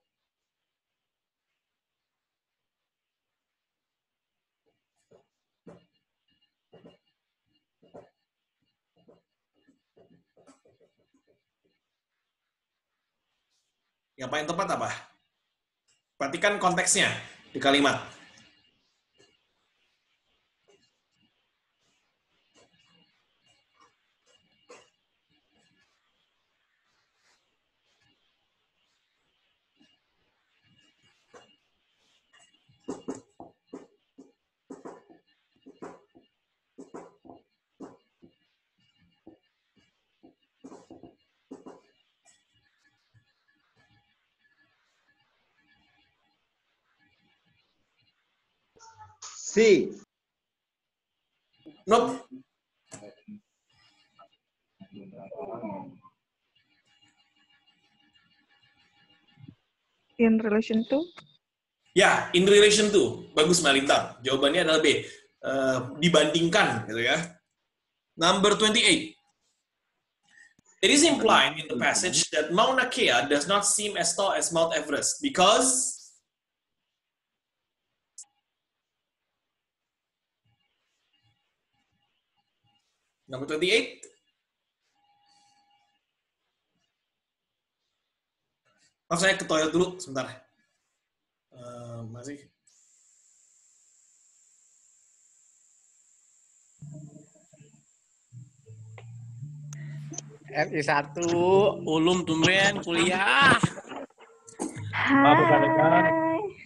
Yang paling tepat apa? Perhatikan konteksnya di kalimat. C. Nope. In relation to? Ya, in relation to. Bagus, Mbak Lintang. Jawabannya adalah B. Dibandingkan, gitu ya. Number 28. It is implied in the passage that Mauna Kea does not seem as tall as Mount Everest because number 28. Maaf, saya ke toilet dulu sebentar. Masih. RI 1, Ulum tumben kuliah.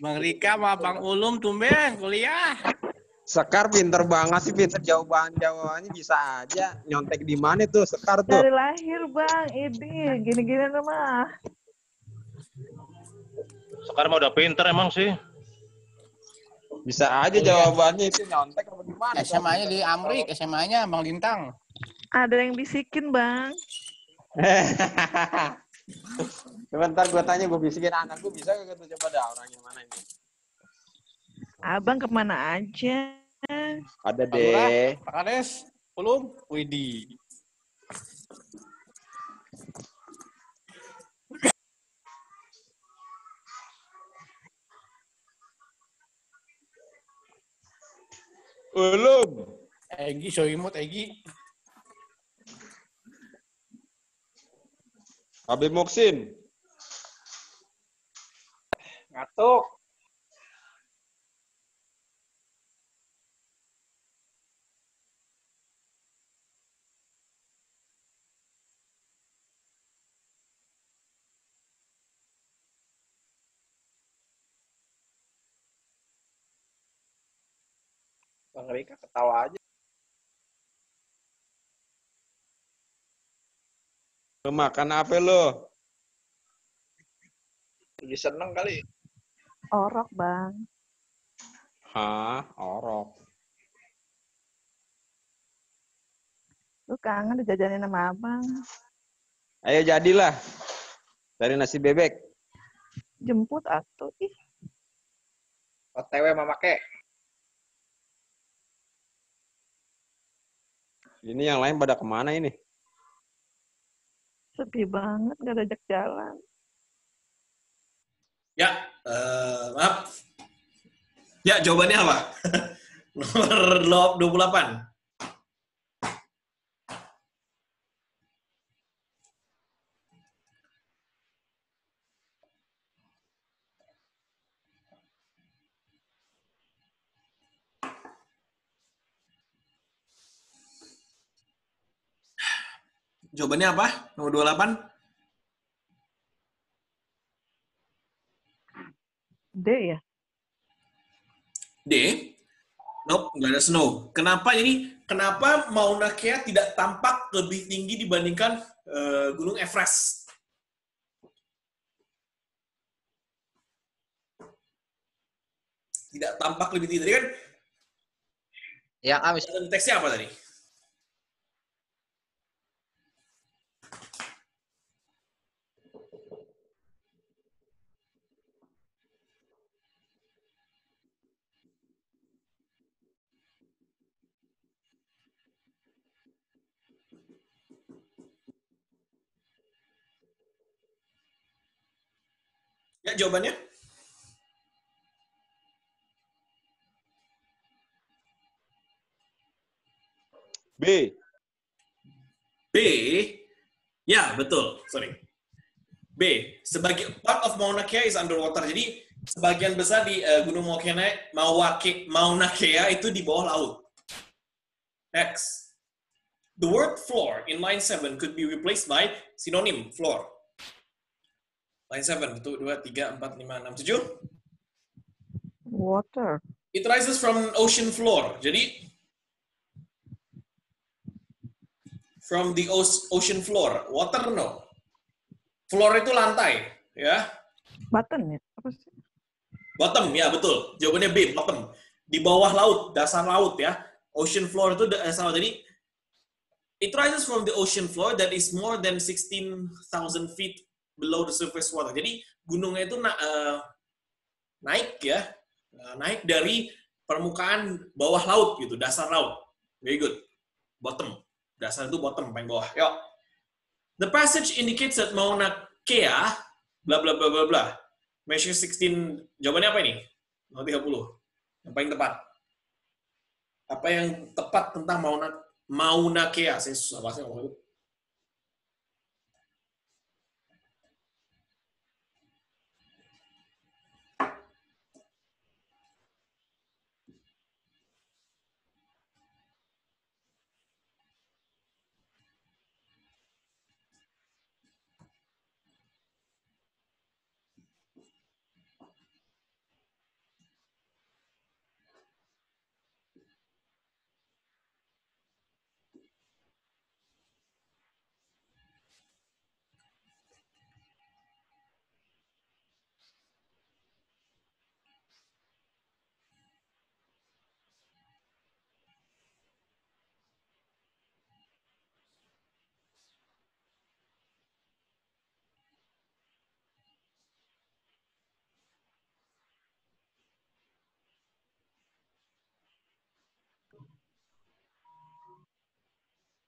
Bang Rika sama Bang Ulum tumben kuliah. Sekar pinter banget sih, pinter jawabannya bisa aja. Nyontek di mana tuh Sekar tuh? Dari lahir Bang, ini gini-gini mah. Sekarang mah udah pinter emang sih. Bisa aja jawabannya itu nyontek apa gimana? SMA-nya di Amrik, SMA-nya Bang Lintang. Ada yang bisikin Bang. Sebentar gue tanya, gue bisikin anak gue bisa gak tuh, coba dah orangnya mana ini? Abang kemana aja? Ada Pak Lurah, deh. Pak Kades, Ulum, Widi. Belum. Egi, Soimut, Egi. Habib Muksin. Ngatuk. Bang Rika ketawa aja. Makan apa lo? Lagi seneng kali. Orok, Bang. Hah, orok. Lu kangen dijajanin sama abang. Ayo jadilah. Dari nasi bebek. Jemput atuh. Ih, OTW Mama Kek. Ini yang lain pada kemana ini? sepi banget, gak ada ajak jalan. Ya, maaf. Ya, jawabannya apa? Nomor 28. Jawabannya apa? Nomor 28? D ya? D. Nope, nggak ada snow. Kenapa ini? Kenapa Mauna Kea tidak tampak lebih tinggi dibandingkan Gunung Everest? Tidak tampak lebih tinggi. Tadi kan Yang A misalnya. teksnya apa tadi? Ya, jawabannya? B. B. Ya, betul. Sorry. B. Sebagai part of Mauna Kea is underwater. Jadi, sebagian besar di Gunung Mauna Kea itu di bawah laut. X. The word floor in line 7 could be replaced by synonym floor. Line 7, 1, 2, 3, 4, 5, 6, 7. Water. It rises from ocean floor. Jadi, from the ocean floor. Water, no. Floor itu lantai, ya. Button ya? Apa sih? Bottom, ya betul. Jawabannya B, bottom. Di bawah laut, dasar laut ya. Ocean floor itu dasar laut. Jadi, it rises from the ocean floor that is more than 16,000 feet below the surface water. Jadi gunungnya itu naik ya, naik dari permukaan bawah laut gitu, dasar laut. Very good. Bottom. Dasar itu bottom, paling bawah. Yuk. The passage indicates that Mauna Kea, bla bla bla bla bla, measure 16. Jawabannya apa ini? Nomor 30. Yang paling tepat. Apa yang tepat tentang Mauna Kea? Saya susah bahasnya ngomong itu.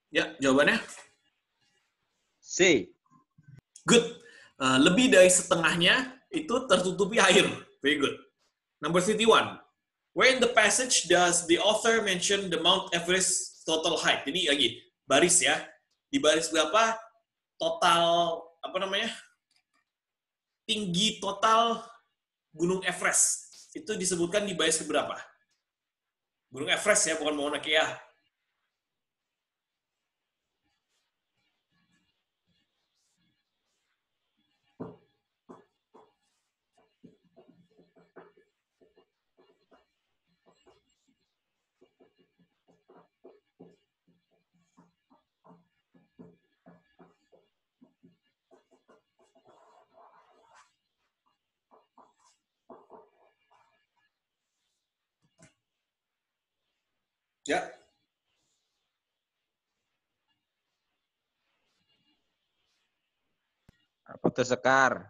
Ya, jawabannya? C. Good. Lebih dari setengahnya itu tertutupi air. Very good. Number 31. Where in the passage does the author mention the Mount Everest total height? Jadi lagi, baris ya. Di baris berapa total, apa namanya, tinggi total Gunung Everest. Itu disebutkan di baris berapa? Gunung Everest ya, bukan Mauna Kea. Ya. Apa tuh Sekar?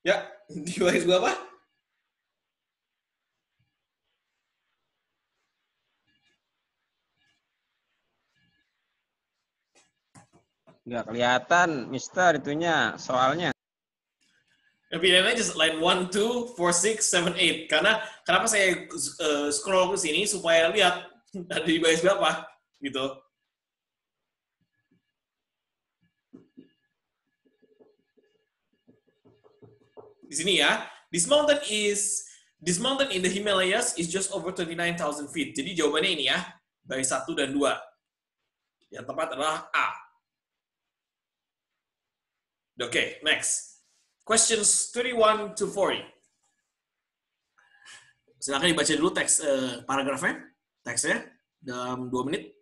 Ya, device gua apa? Nggak kelihatan, Mister, itunya soalnya. Pilihan aja line 1, 2, 4, 6, 7, 8. Karena kenapa saya scroll ke sini supaya lihat ada device berapa gitu. Di sini ya. This mountain in the Himalayas is just over 29,000 feet. Jadi jawabannya ini ya, dari 1 dan 2. Yang tepat adalah A. Oke, next. Questions 31 to 40. Silakan dibaca dulu teks paragrafnya, teksnya dalam 2 menit.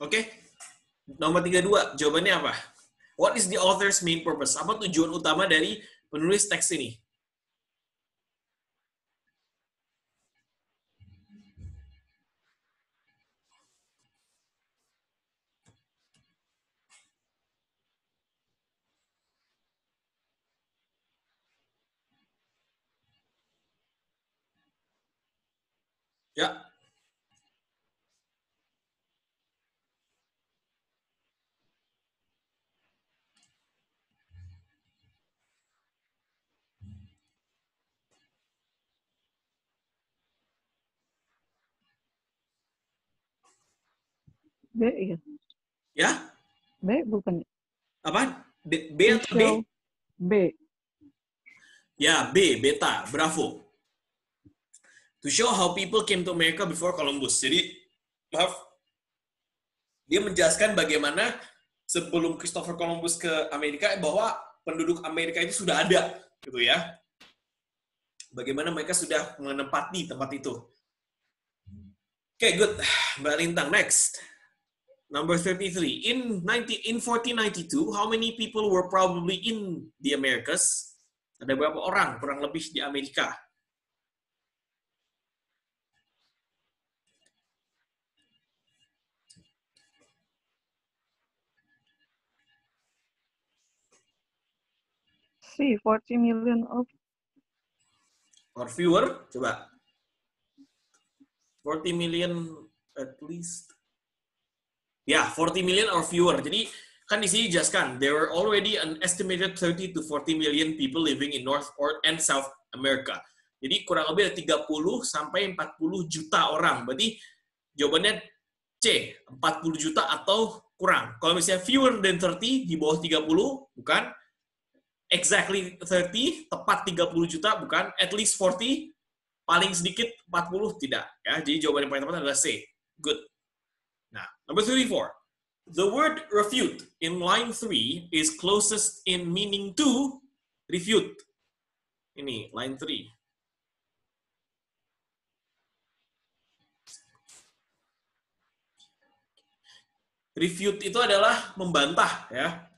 Oke. Nomor 32, jawabannya apa? What is the author's main purpose? Apa tujuan utama dari penulis teks ini? Ya. B ya. Ya? B bukan. Apa? B To atau B? show. B. Ya, B, beta, bravo. To show how people came to America before Columbus. Jadi, maaf, dia menjelaskan bagaimana sebelum Christopher Columbus ke Amerika bahwa penduduk Amerika itu sudah ada, gitu ya. Bagaimana mereka sudah menempati tempat itu. Oke, good. Mbak Lintang, next. Number 33. In 1492, how many people were probably in the Americas? Ada berapa orang kurang lebih di Amerika? C. 40 million of. Or fewer? Coba. 40 million at least. Ya, 40 million or fewer. Jadi, kan di sini dijelaskan, there were already an estimated 30 to 40 million people living in North and South America. Jadi, kurang lebih ada 30 sampai 40 juta orang. Berarti, jawabannya C, 40 juta atau kurang. Kalau misalnya fewer than 30, di bawah 30, bukan. Exactly 30, tepat 30 juta, bukan. At least 40, paling sedikit 40, tidak. Ya, jadi jawaban yang paling tepat adalah C. Good. Nah, number 34. The word refute in line 3 is closest in meaning to refute. Ini, line 3. Refute itu adalah membantah, ya.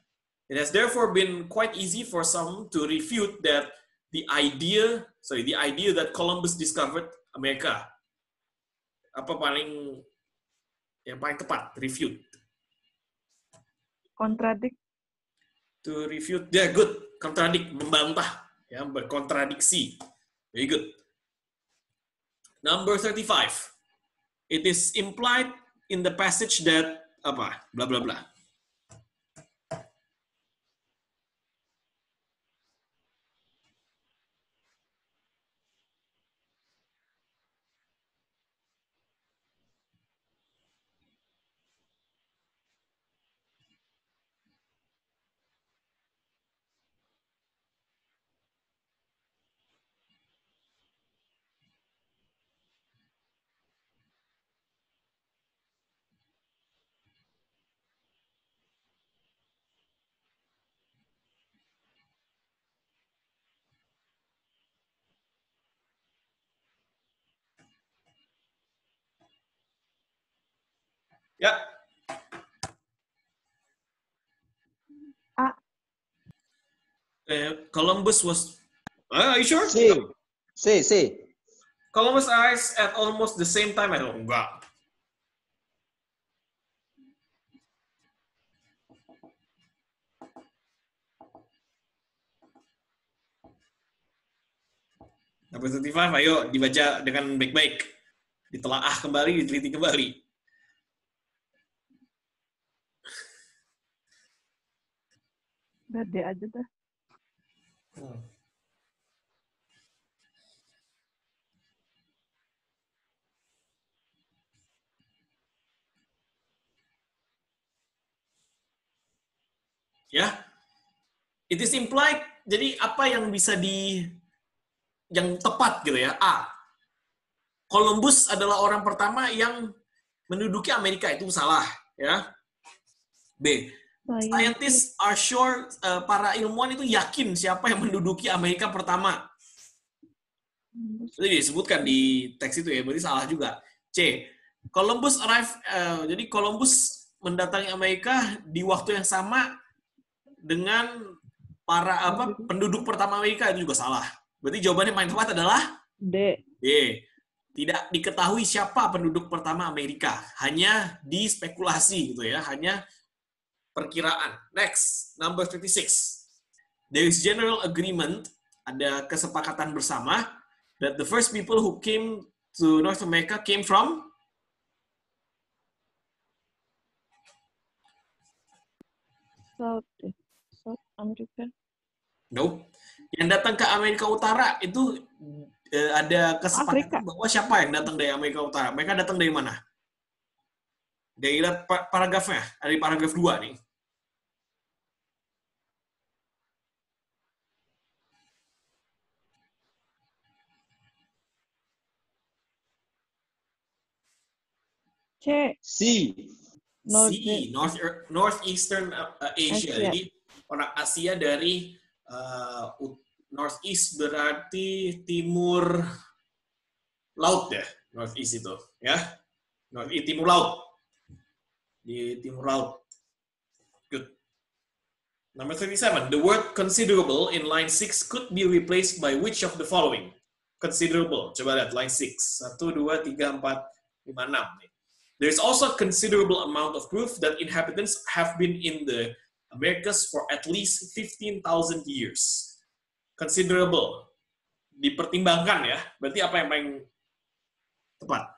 It has therefore been quite easy for some to refute that the idea that Columbus discovered America. Apa yang paling tepat? Refute. Contradict. To refute, yeah, good. Contradict, membantah, ya, berkontradiksi. Very good. Number 35. It is implied in the passage that apa? Bla bla bla. Ya. A. Columbus was. Are you sure? C. Columbus arrives at almost the same time. Enggak. Number 35, ayo dibaca dengan baik-baik. Ditelaah kembali, diteliti kembali. Udah D aja dah. Ya. It is implied, jadi apa yang bisa yang tepat gitu ya? A. Columbus adalah orang pertama yang menduduki Amerika, itu salah, ya. B. Scientists are sure, para ilmuwan itu yakin siapa yang menduduki Amerika pertama. Itu disebutkan di teks itu ya, berarti salah juga. C. Columbus arrived, jadi Columbus mendatangi Amerika di waktu yang sama dengan para penduduk pertama Amerika, itu juga salah. Berarti jawabannya yang paling tepat adalah D. D. Tidak diketahui siapa penduduk pertama Amerika, hanya dispekulasi gitu ya, hanya perkiraan. Next, number 36. There is general agreement, ada kesepakatan bersama, that the first people who came to North America came from South America. Nope. Yang datang ke Amerika Utara itu ada kesepakatan bahwa siapa yang datang dari Amerika Utara. Mereka datang dari mana? Dari paragrafnya, dari paragraf 2 nih. C. Northeastern Asia. Jadi orang Asia dari Northeast berarti timur laut ya. Northeast itu ya. Timur laut. Di timur laut. Good. Number 37. The word considerable in line 6 could be replaced by which of the following? Considerable. Coba lihat line 6. 1, 2, 3, 4, 5, 6. There is also a considerable amount of proof that inhabitants have been in the Americas for at least 15,000 years. Considerable. Dipertimbangkan ya. Berarti apa yang paling tepat?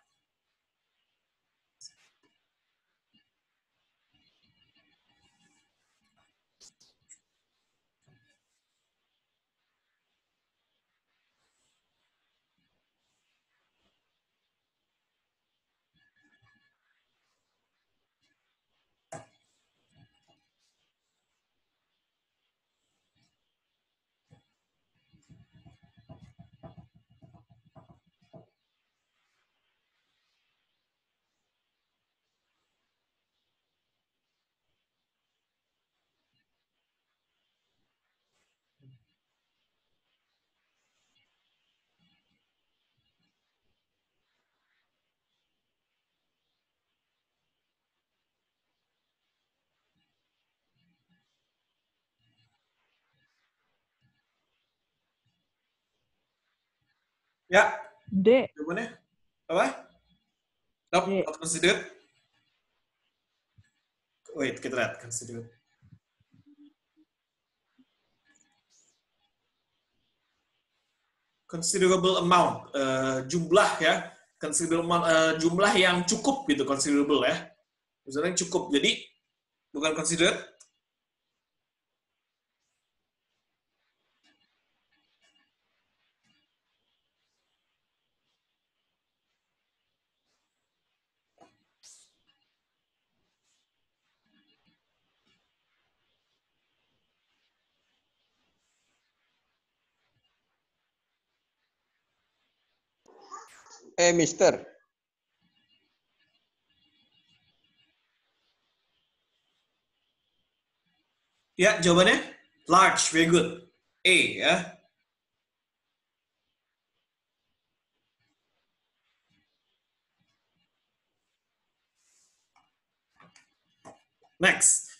Ya. D. Jawabannya apa? Nope, D. not considered. Wait, kita lihat considered. Considerable amount, jumlah ya, considerable jumlah yang cukup gitu, considerable ya, misalnya cukup, jadi bukan considered. Mister. Ya, jawabannya large, very good. A ya. Next,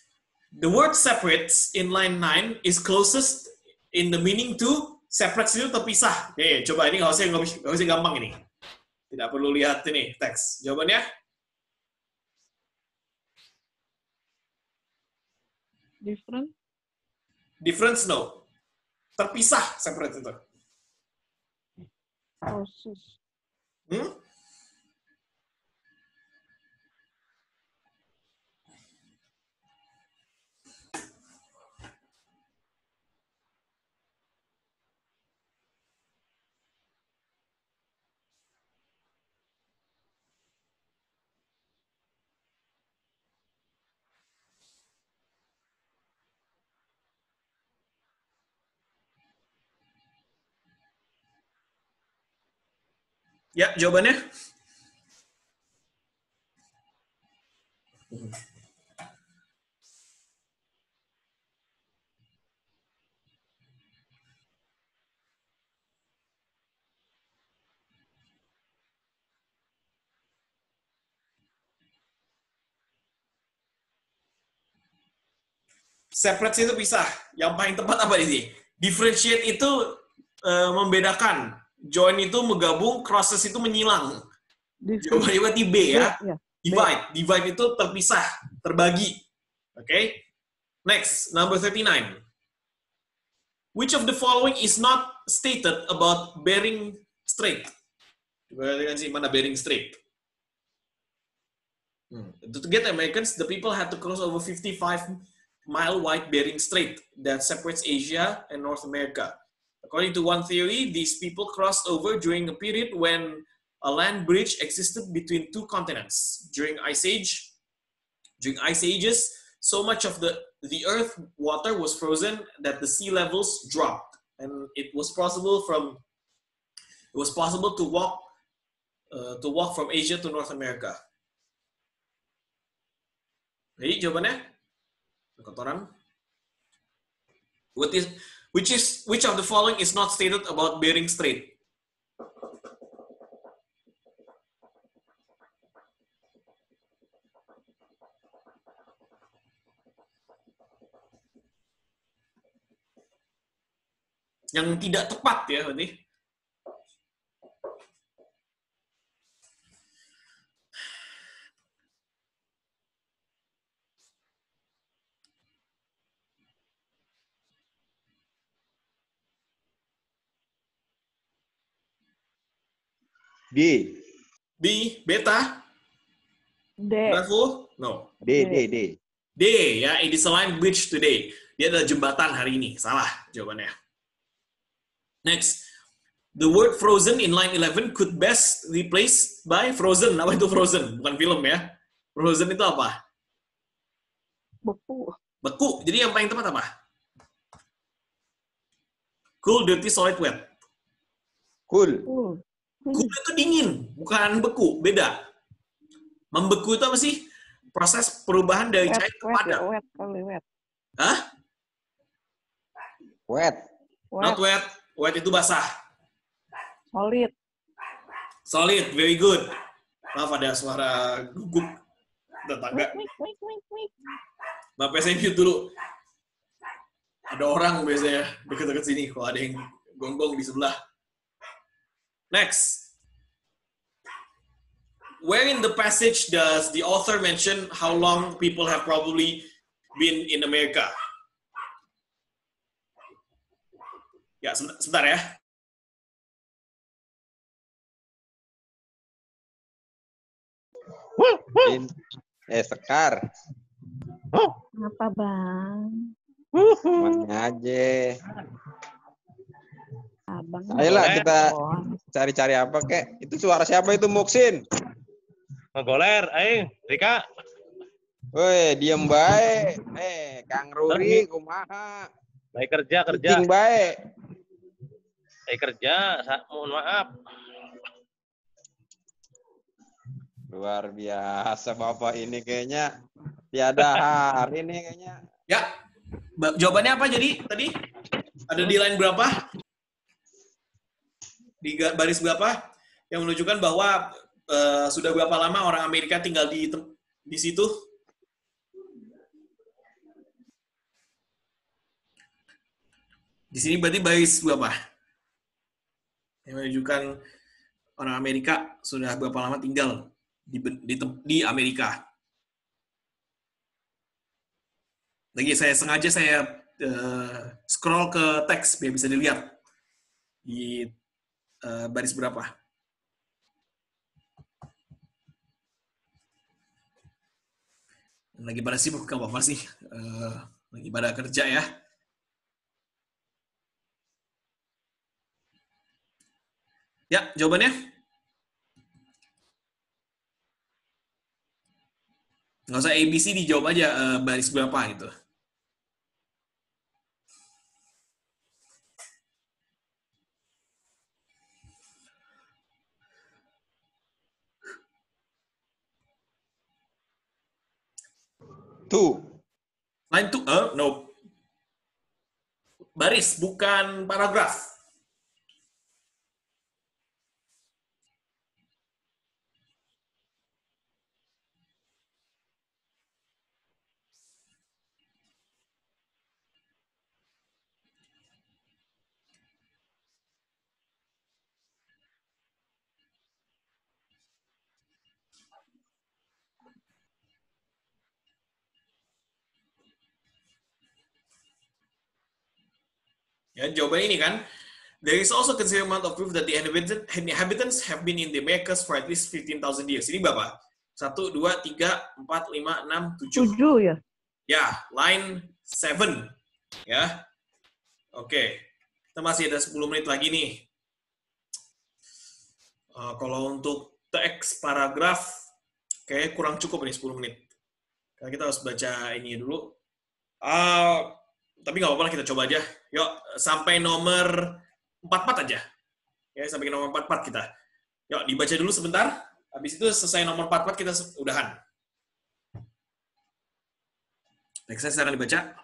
the word separates in line 9 is closest in the meaning to separates itu terpisah. Nih, coba ini nggak usah gampang ini. Tidak perlu lihat ini teks. Jawabannya? Different. Difference no. Terpisah separate itu. Process. Ya, jawabannya? Separate itu pisah. Yang paling tepat apa ini? Differentiate itu membedakan. Join itu menggabung, crosses itu menyilang. Jawabannya berarti B ya. Ya. Divide. Divide itu terpisah, terbagi. Oke. Okay? Next, number 39. Which of the following is not stated about Bering Strait? Coba lihat sih mana Bering Strait. To get Americans, the people had to cross over 55-mile wide Bering Strait that separates Asia and North America. According to one theory, these people crossed over during a period when a land bridge existed between two continents. During Ice Ages, so much of the Earth water was frozen that the sea levels dropped, and it was possible to walk from Asia to North America. Jadi jawabannya, kotoran. Which of the following is not stated about Bering Strait? Yang tidak tepat ya berarti. D. B, beta. D. Bravo? No. D. D ya, it is a line bridge today. Dia adalah jembatan hari ini. Salah jawabannya. Next. The word frozen in line 11 could best replaced by frozen. Apa itu frozen? Bukan film ya. Frozen itu apa? Beku. Beku. Jadi yang paling tepat apa? Cool, dirty, solid, wet. Cool. Cool itu dingin, bukan beku. Beda. Membeku itu apa sih? Proses perubahan dari cair ke padat. Wet kali wet. Hah? Wet. Not wet. Wet itu basah. Solid. Solid, very good. Maaf ada suara gugup tetangga. Maaf saya mute dulu. Ada orang biasanya dekat-dekat sini. Kalau ada yang gonggong di sebelah. Next. Where in the passage does the author mention how long people have probably been in America? Ya, sebentar ya. Sekar. Apa bang? Mana aja. Abang. Ayolah kita cari-cari apa kek. Itu suara siapa itu Muksin? Ngegoler, aing, Rika. Woi, diem baik. Kang Ruri, kumaha? Baik kerja. Kucing baik. Baik kerja, mohon maaf. Luar biasa Bapak ini kayaknya tiada hari nih kayaknya. Ya, jawabannya apa jadi tadi? Ada di line berapa? Di baris berapa? Yang menunjukkan bahwa sudah berapa lama orang Amerika tinggal di situ? Di sini berarti baris berapa? Yang menunjukkan orang Amerika sudah berapa lama tinggal di Amerika. Lagi sengaja saya scroll ke teks biar bisa dilihat di baris berapa. Lagi pada sibuk nggak apa-apa sih, lagi pada kerja ya. Ya, jawabannya? Nggak usah ABC, dijawab aja baris berapa gitu. Tuh. Line 2, no. Baris, bukan paragraf. Ya, jawaban ini kan. There is also considerable amount of proof that the inhabitants have been in the Americas for at least 15,000 years. Ini berapa? 1, 2, 3, 4, 5, 6, 7. 7 ya. Ya, line 7. Ya. Oke. Kita masih ada 10 menit lagi nih. Kalau untuk teks paragraf, kayaknya kurang cukup nih 10 menit. Karena kita harus baca ini dulu. Tapi nggak apa-apa, kita coba aja. Yuk, sampai nomor 44 aja. Ya, sampai ke nomor 44 kita. Yuk, dibaca dulu sebentar. Habis itu selesai nomor 44 kita udahan. Teksnya sekarang dibaca.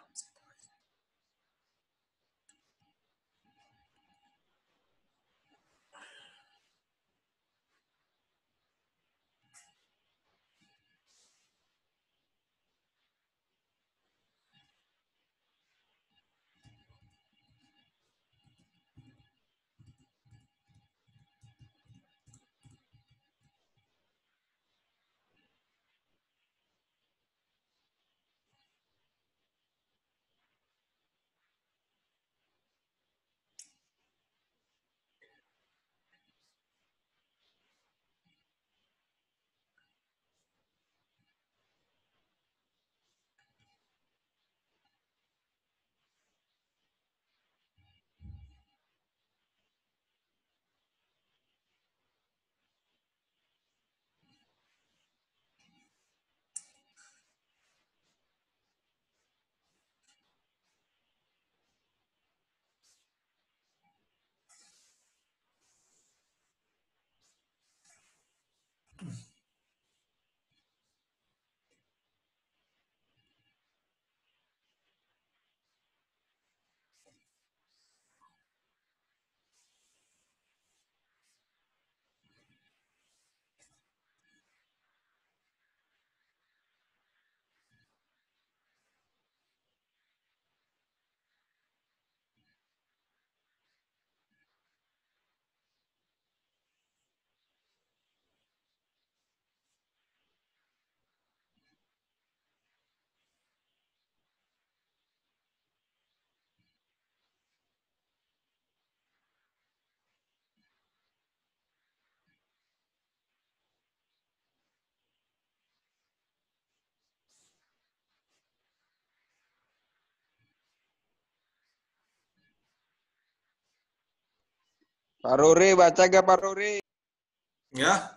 Pak Ruri, baca gak Pak Ruri? Ya.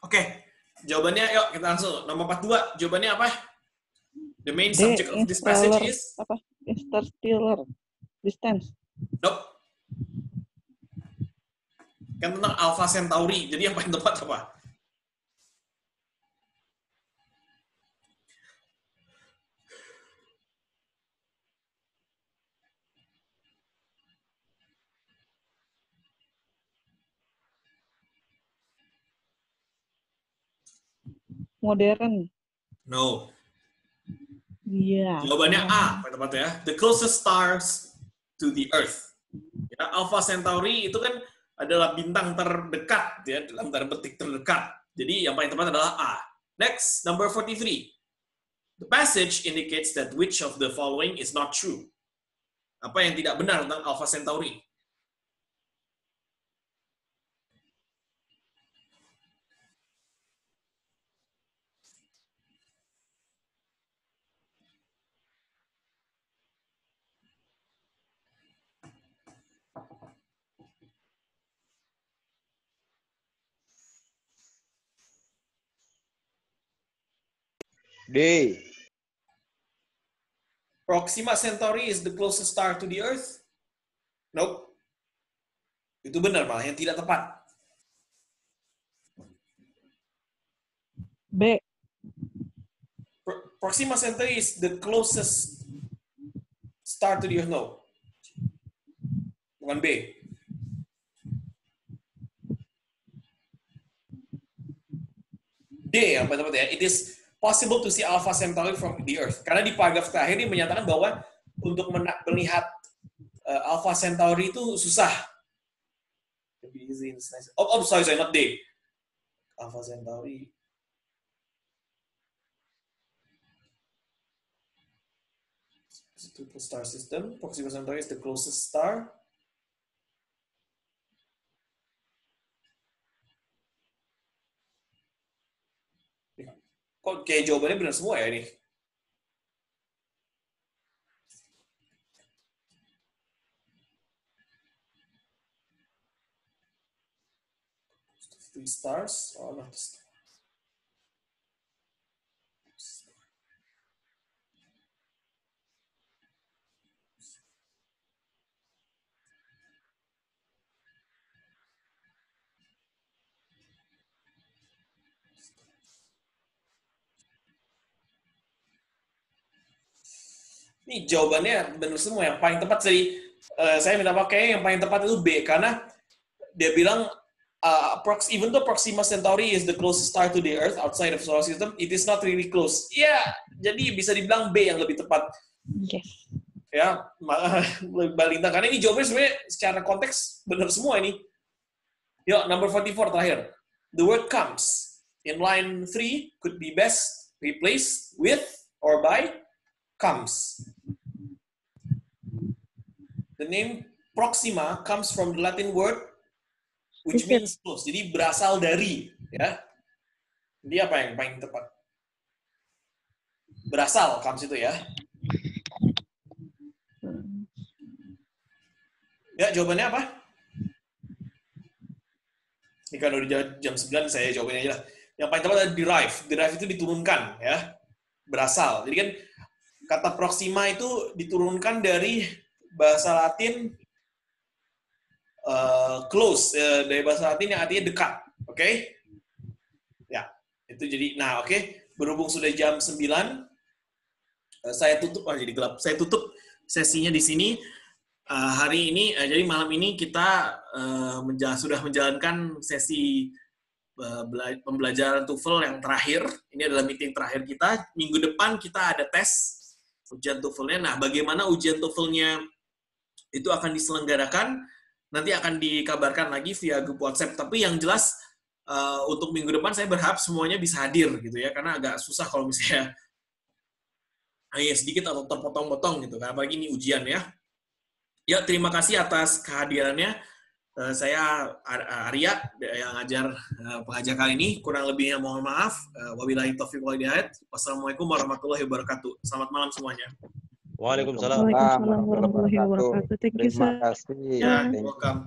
Oke, jawabannya yuk kita langsung. Nomor 42, jawabannya apa? The main D, subject of this passage is? apa? Interstellar distance. Nope. Kan tentang Alpha Centauri. Jadi yang paling tepat apa? Modern. No. Iya. Jawabannya A, paling tepat ya. The closest stars to the Earth. Ya, Alpha Centauri itu kan adalah bintang terdekat, ya, dalam tanda petik terdekat. Jadi yang paling tepat adalah A. Next, number 43. The passage indicates that which of the following is not true. Apa yang tidak benar tentang Alpha Centauri? D. Proxima Centauri is the closest star to the Earth? Nope. Itu benar malah, yang tidak tepat. B. Proxima Centauri is the closest star to the Earth. No. Bukan B. D yang paling tepat ya. It is possible to see Alpha Centauri from the Earth. Karena di paragraf terakhir dia menyatakan bahwa untuk melihat Alpha Centauri itu susah. Lebih easy in science. Oh, sorry, not D. Alpha Centauri. It's a triple star system. Proxima Centauri is the closest star. Kok kayak jawabannya benar semua ya ini? Three stars? Oh, not the star. Ini jawabannya benar semua. Yang paling tepat sih, saya minta pakai yang paling tepat itu B, karena dia bilang even though Proxima Centauri is the closest star to the Earth outside of solar system, it is not really close. Ya, jadi bisa dibilang B yang lebih tepat. Yes. Ya, Balintang. Karena ini jawabannya sebenarnya secara konteks benar semua ini. Yuk, number 44 terakhir. The word comes in line 3 could be best replaced with or by comes. The name Proxima comes from the Latin word which means close. Jadi berasal dari, ya. Jadi apa yang paling tepat? Berasal comes itu ya. Ya, jawabannya apa? Ini kan udah jam 9, saya jawabannya aja lah. Yang paling tepat adalah derive. Derive itu diturunkan, ya. Berasal. Jadi kan kata Proxima itu diturunkan dari bahasa Latin close, dari bahasa Latin yang artinya dekat. Oke? Ya, itu jadi, nah oke. Berhubung sudah jam 9, saya tutup, jadi gelap. Saya tutup sesinya di sini. Hari ini, jadi malam ini kita sudah menjalankan sesi pembelajaran TOEFL yang terakhir. Ini adalah meeting terakhir kita. Minggu depan kita ada tes ujian TOEFL-nya. Nah, bagaimana ujian TOEFL-nya itu akan diselenggarakan, nanti akan dikabarkan lagi via grup WhatsApp. Tapi yang jelas, untuk minggu depan saya berharap semuanya bisa hadir, gitu ya. Karena agak susah kalau misalnya hanya sedikit atau terpotong-potong, gitu. Karena apalagi ini ujian, ya. Ya, terima kasih atas kehadirannya. Saya Arya yang ngajar pengajar kali ini. Kurang lebihnya mohon maaf. Wabillahi taufiq wal hidayah. Wassalamualaikum warahmatullahi wabarakatuh. Selamat malam semuanya. Waalaikumsalam. Waalaikumsalam warahmatullahi wabarakatuh. Thank you, Terima sir. kasih. Ya, Thank you. welcome.